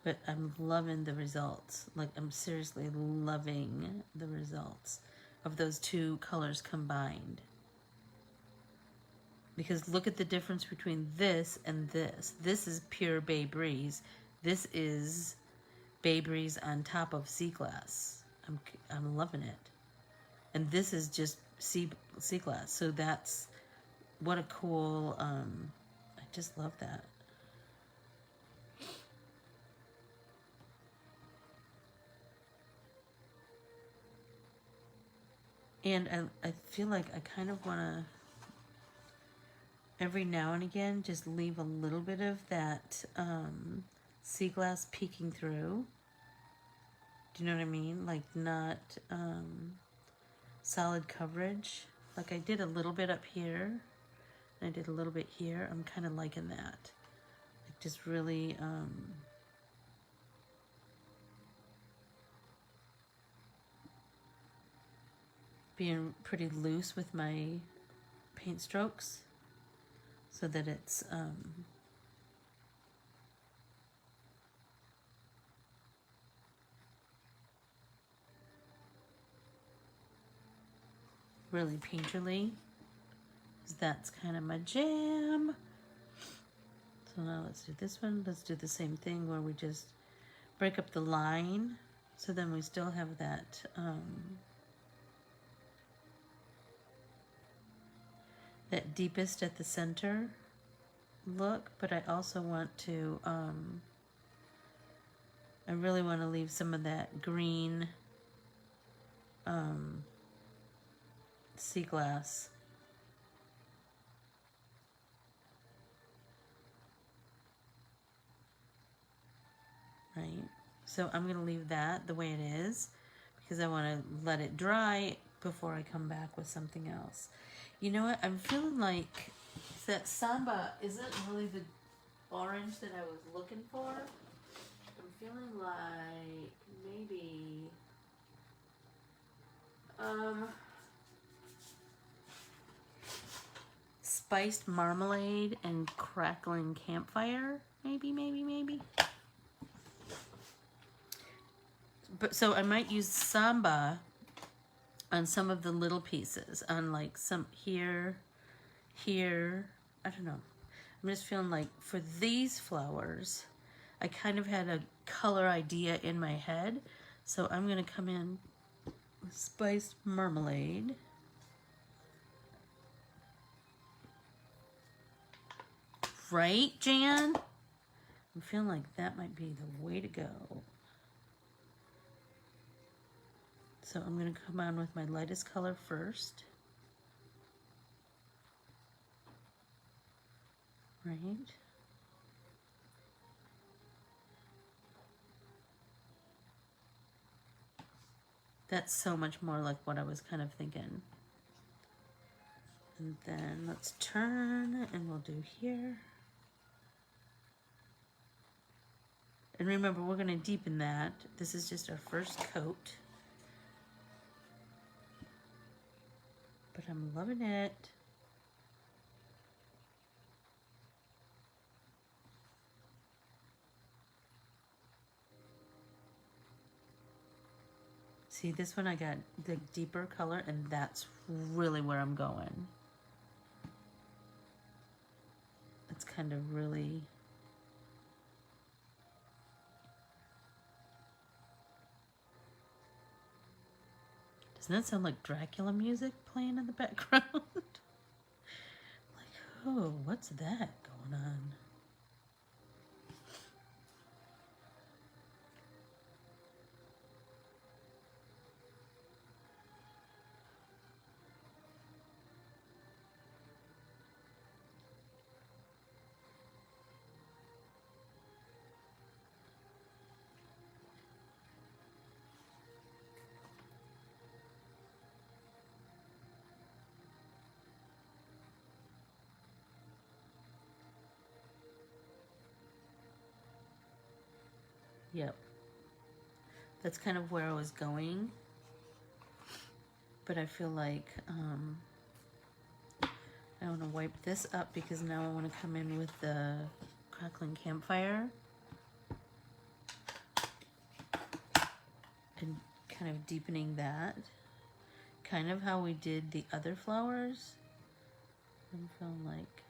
But I'm loving the results. Like I'm seriously loving the results of those two colors combined. Because look at the difference between this and this. This is pure Bay Breeze. This is Bay Breeze on top of sea glass. I'm loving it. And this is just sea glass. So that's, what a cool, I just love that. And I feel like I kind of want to, every now and again, just leave a little bit of that sea glass peeking through. Do you know what I mean? Like not solid coverage. Like I did a little bit up here. And I did a little bit here. I'm kind of liking that. Like just really being pretty loose with my paint strokes so that it's really painterly. That's kind of my jam. So now let's do this one. Let's do the same thing where we just break up the line, so then we still have that that deepest at the center look, but I also want to I really want to leave some of that green sea glass. Right, so I'm going to leave that the way it is because I want to let it dry before I come back with something else. You know what, I'm feeling like that samba isn't really the orange that I was looking for. I'm feeling like maybe spiced marmalade and crackling campfire, maybe. But so I might use samba on some of the little pieces, on like some here, I don't know. I'm just feeling like for these flowers, I kind of had a color idea in my head. So I'm gonna come in with spiced marmalade. Right, Jan? I'm feeling like that might be the way to go. So I'm going to come on with my lightest color first. Right. That's so much more like what I was kind of thinking. And then let's turn and we'll do here. And remember, we're going to deepen that. This is just our first coat. But I'm loving it. See, this one I got the deeper color, and that's really where I'm going. It's kind of really... Doesn't that sound like Dracula music playing in the background? Like, oh, what's that going on? Yep. That's kind of where I was going. But I feel like I want to wipe this up because now I want to come in with the crackling campfire. And kind of deepening that. Kind of how we did the other flowers. I'm feeling like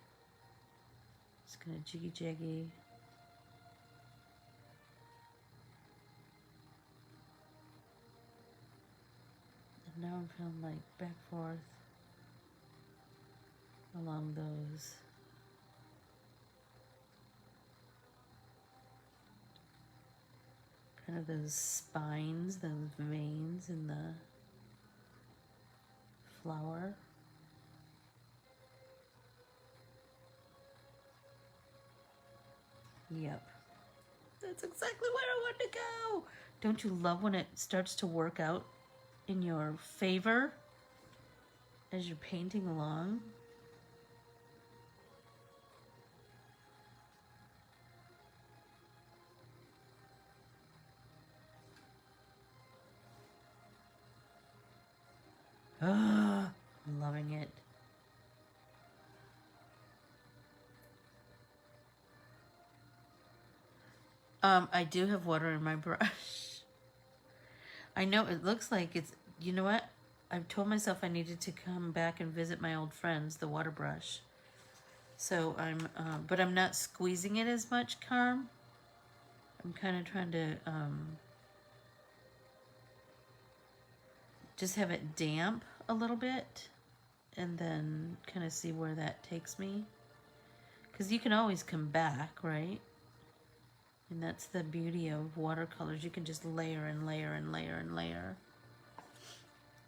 it's going to jiggy jaggy. Now I'm feeling like back forth along those. Kind of those spines, those veins in the flower. Yep. That's exactly where I want to go. Don't you love when it starts to work out in your favor as you're painting along? Ah, I'm loving it. I do have water in my brush. I know it looks like it's, you know what? I've told myself I needed to come back and visit my old friends, the water brush. So but I'm not squeezing it as much, Carm. I'm kind of trying to just have it damp a little bit and then kind of see where that takes me. Because you can always come back, right? And that's the beauty of watercolors. You can just layer and layer and layer and layer.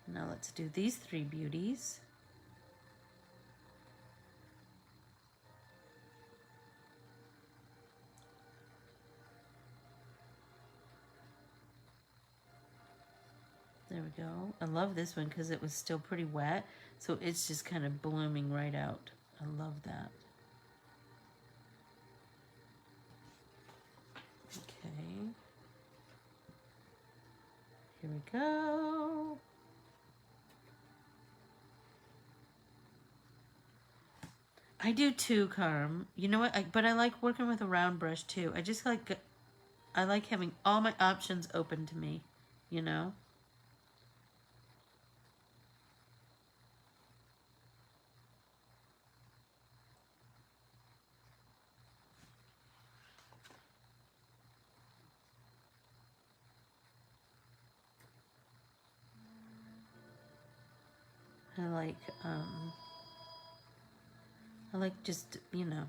Now let's do these three beauties. There we go. I love this one because it was still pretty wet. So it's just kind of blooming right out. I love that. Okay. Here we go. I do too, Carm. You know what? But I like working with a round brush too. I like having all my options open to me, you know? I like just, you know,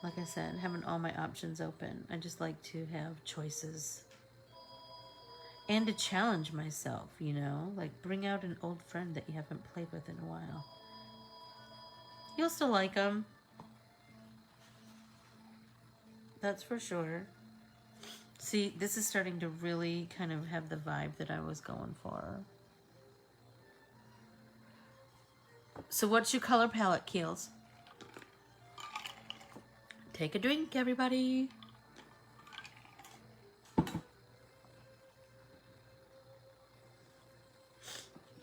like I said, having all my options open. I just like to have choices. And to challenge myself, you know, like bring out an old friend that you haven't played with in a while. You'll still like them. That's for sure. See, this is starting to really kind of have the vibe that I was going for. So what's your color palette, Keels? Take a drink, everybody.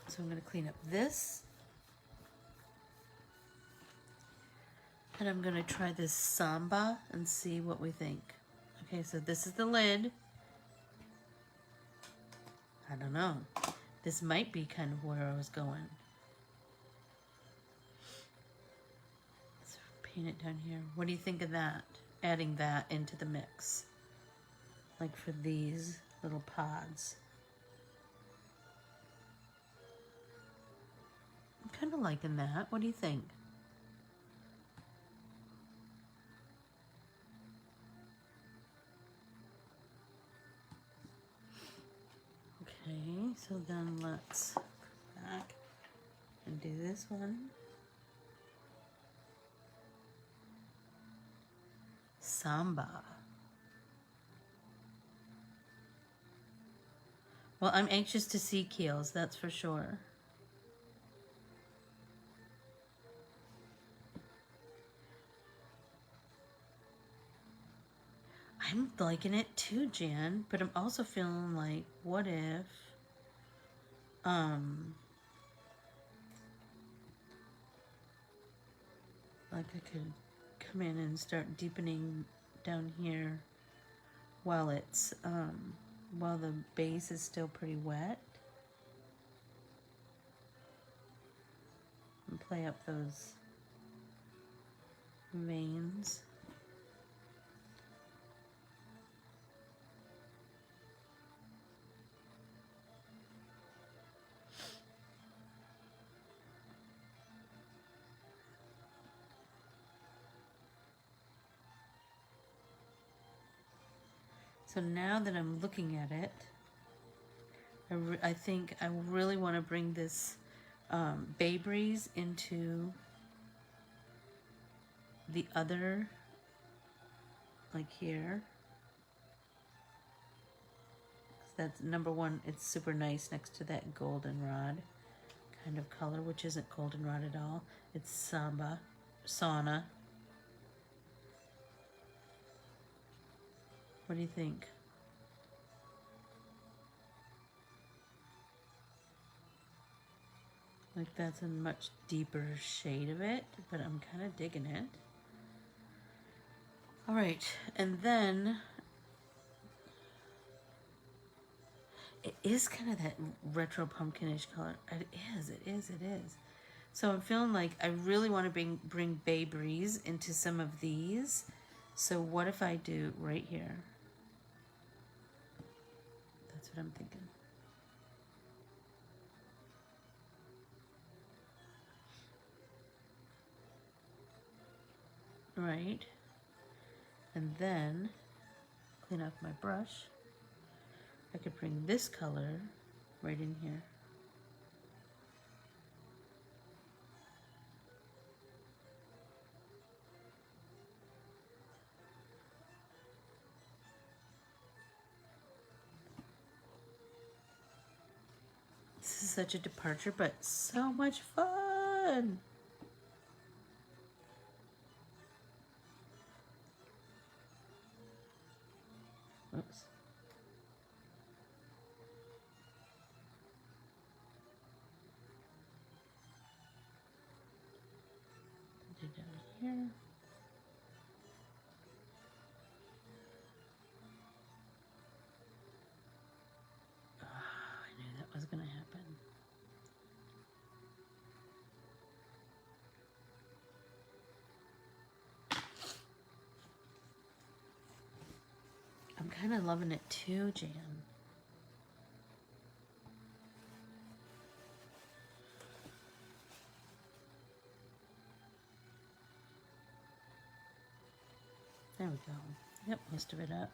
So I'm going to clean up this. And I'm going to try this Samba and see what we think. Okay, so this is the lid. I don't know. This might be kind of where I was going. Let's paint it down here. What do you think of that? Adding that into the mix. Like for these little pods. I'm kind of liking that. What do you think? Okay, so then let's go back and do this one. Samba. Well, I'm anxious to see Keels, that's for sure. I'm liking it too, Jan, but I'm also feeling like, what if, like I could come in and start deepening down here while it's, while the base is still pretty wet. And play up those veins. So now that I'm looking at it, I think I really want to bring this Bay Breeze into the other, like here. That's number one. It's super nice next to that goldenrod kind of color, which isn't goldenrod at all. It's sauna. What do you think? Like that's a much deeper shade of it, but I'm kind of digging it. All right, and then it is kind of that retro pumpkinish color. It is. So I'm feeling like I really want to bring Bay Breeze into some of these. So what if I do right here? That's what I'm thinking. Right. And then clean off my brush. I could bring this color right in here. This is such a departure, but so much fun. Oops. Do down here. Oh, I knew that was going to happen. I'm kind of loving it too, Jan. There we go. Yep, most of it up.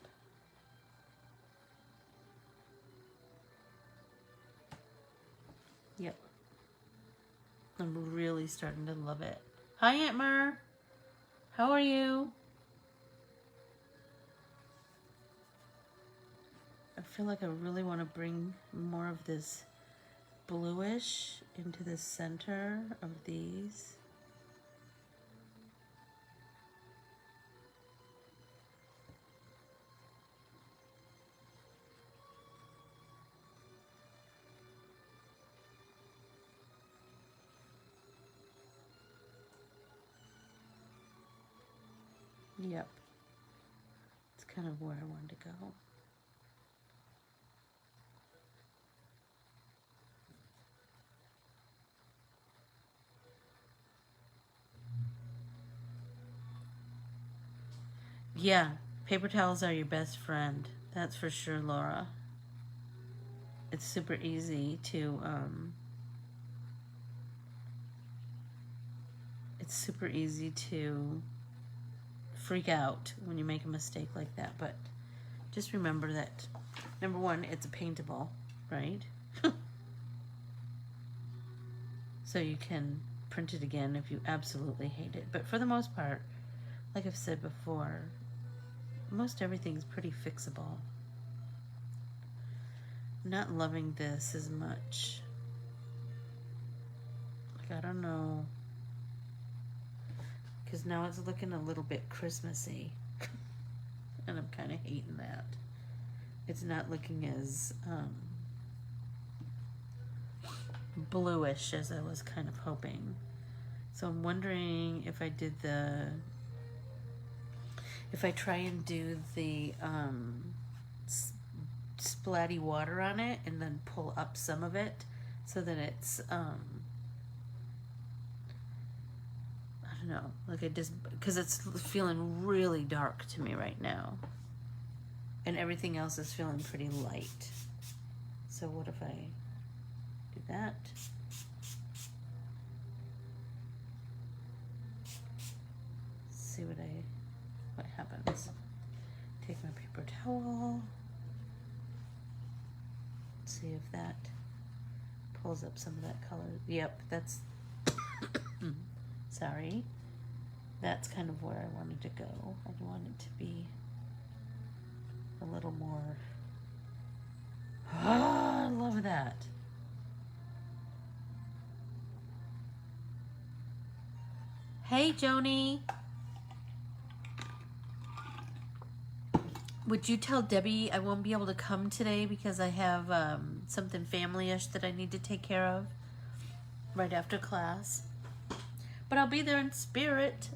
Yep. I'm really starting to love it. Hi, Aunt Mer. How are you? I feel like I really want to bring more of this bluish into the center of these. Yep. It's kind of where I wanted to go. Yeah, paper towels are your best friend. That's for sure, Laura. It's super easy to, freak out when you make a mistake like that, but just remember that, number one, it's a paintable, right? So you can print it again if you absolutely hate it. But for the most part, like I've said before, most everything's pretty fixable. I'm not loving this as much. Like, I don't know. Because now it's looking a little bit Christmassy. And I'm kind of hating that. It's not looking as bluish as I was kind of hoping. So I'm wondering if I did if I try and do the splatty water on it and then pull up some of it so that it's I don't know, like I just, because it's feeling really dark to me right now and everything else is feeling pretty light. So what if I do that? See what happens. Take my paper towel. Let's see if that pulls up some of that color. Yep, that's, sorry. That's kind of where I wanted to go. I want it to be a little more, I love that. Hey, Joni. Would you tell Debbie I won't be able to come today because I have something family-ish that I need to take care of right after class? But I'll be there in spirit.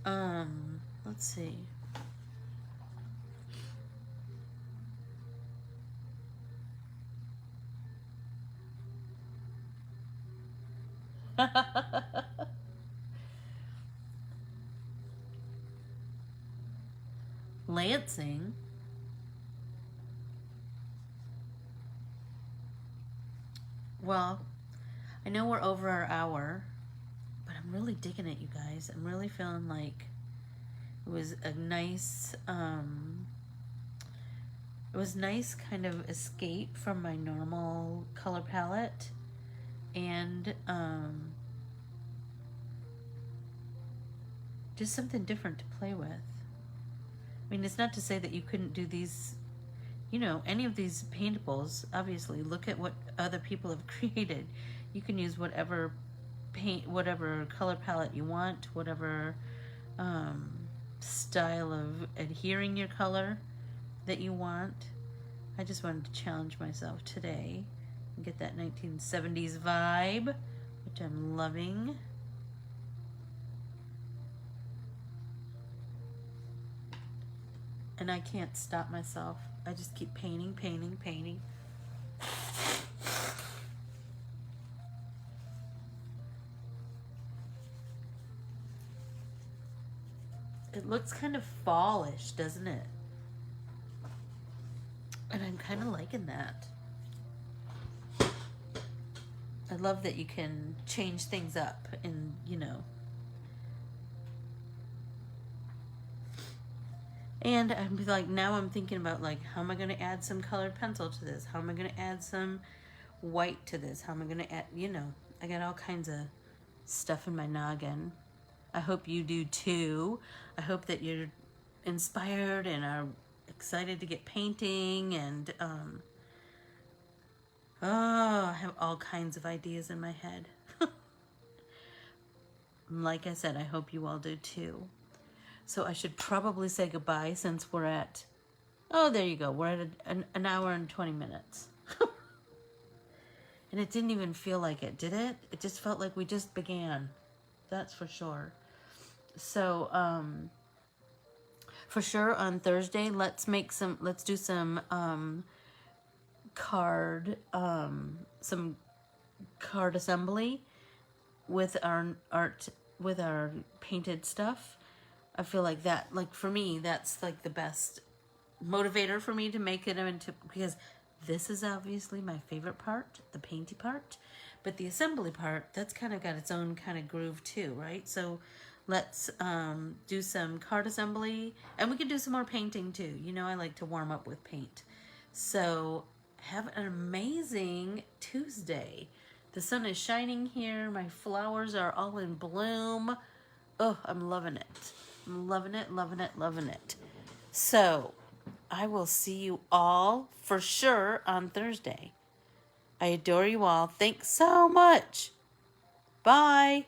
Let's see. Lansing. Well, I know we're over our hour, but I'm really digging it, you guys. I'm really feeling like it was a nice, kind of escape from my normal color palette, and just something different to play with. I mean, it's not to say that you couldn't do these, you know, any of these paintables. Obviously, look at what other people have created. You can use whatever paint, whatever color palette you want, whatever style of adhering your color that you want. I just wanted to challenge myself today and get that 1970s vibe, which I'm loving. And I can't stop myself. I just keep painting, painting, painting. It looks kind of fallish, doesn't it? And I'm kind of liking that. I love that you can change things up and, you know. And I'm like, now I'm thinking about like, how am I going to add some colored pencil to this? How am I going to add some white to this? How am I going to add, you know, I got all kinds of stuff in my noggin. I hope you do too. I hope that you're inspired and are excited to get painting, and I have all kinds of ideas in my head. Like I said, I hope you all do too. So I should probably say goodbye since we're at, oh, there you go. We're at an hour and 20 minutes. And it didn't even feel like it, did it? It just felt like we just began. That's for sure. So, for sure on Thursday, let's do some card assembly with our painted stuff. I feel like that, like for me, that's like the best motivator for me to make it into, because this is obviously my favorite part, the painty part, but the assembly part, that's kind of got its own kind of groove too, right? So let's do some card assembly, and we can do some more painting too. You know, I like to warm up with paint. So have an amazing Tuesday. The sun is shining here. My flowers are all in bloom. Oh, I'm loving it. I'm loving it, loving it, loving it. So I will see you all for sure on Thursday. I adore you all. Thanks so much. Bye.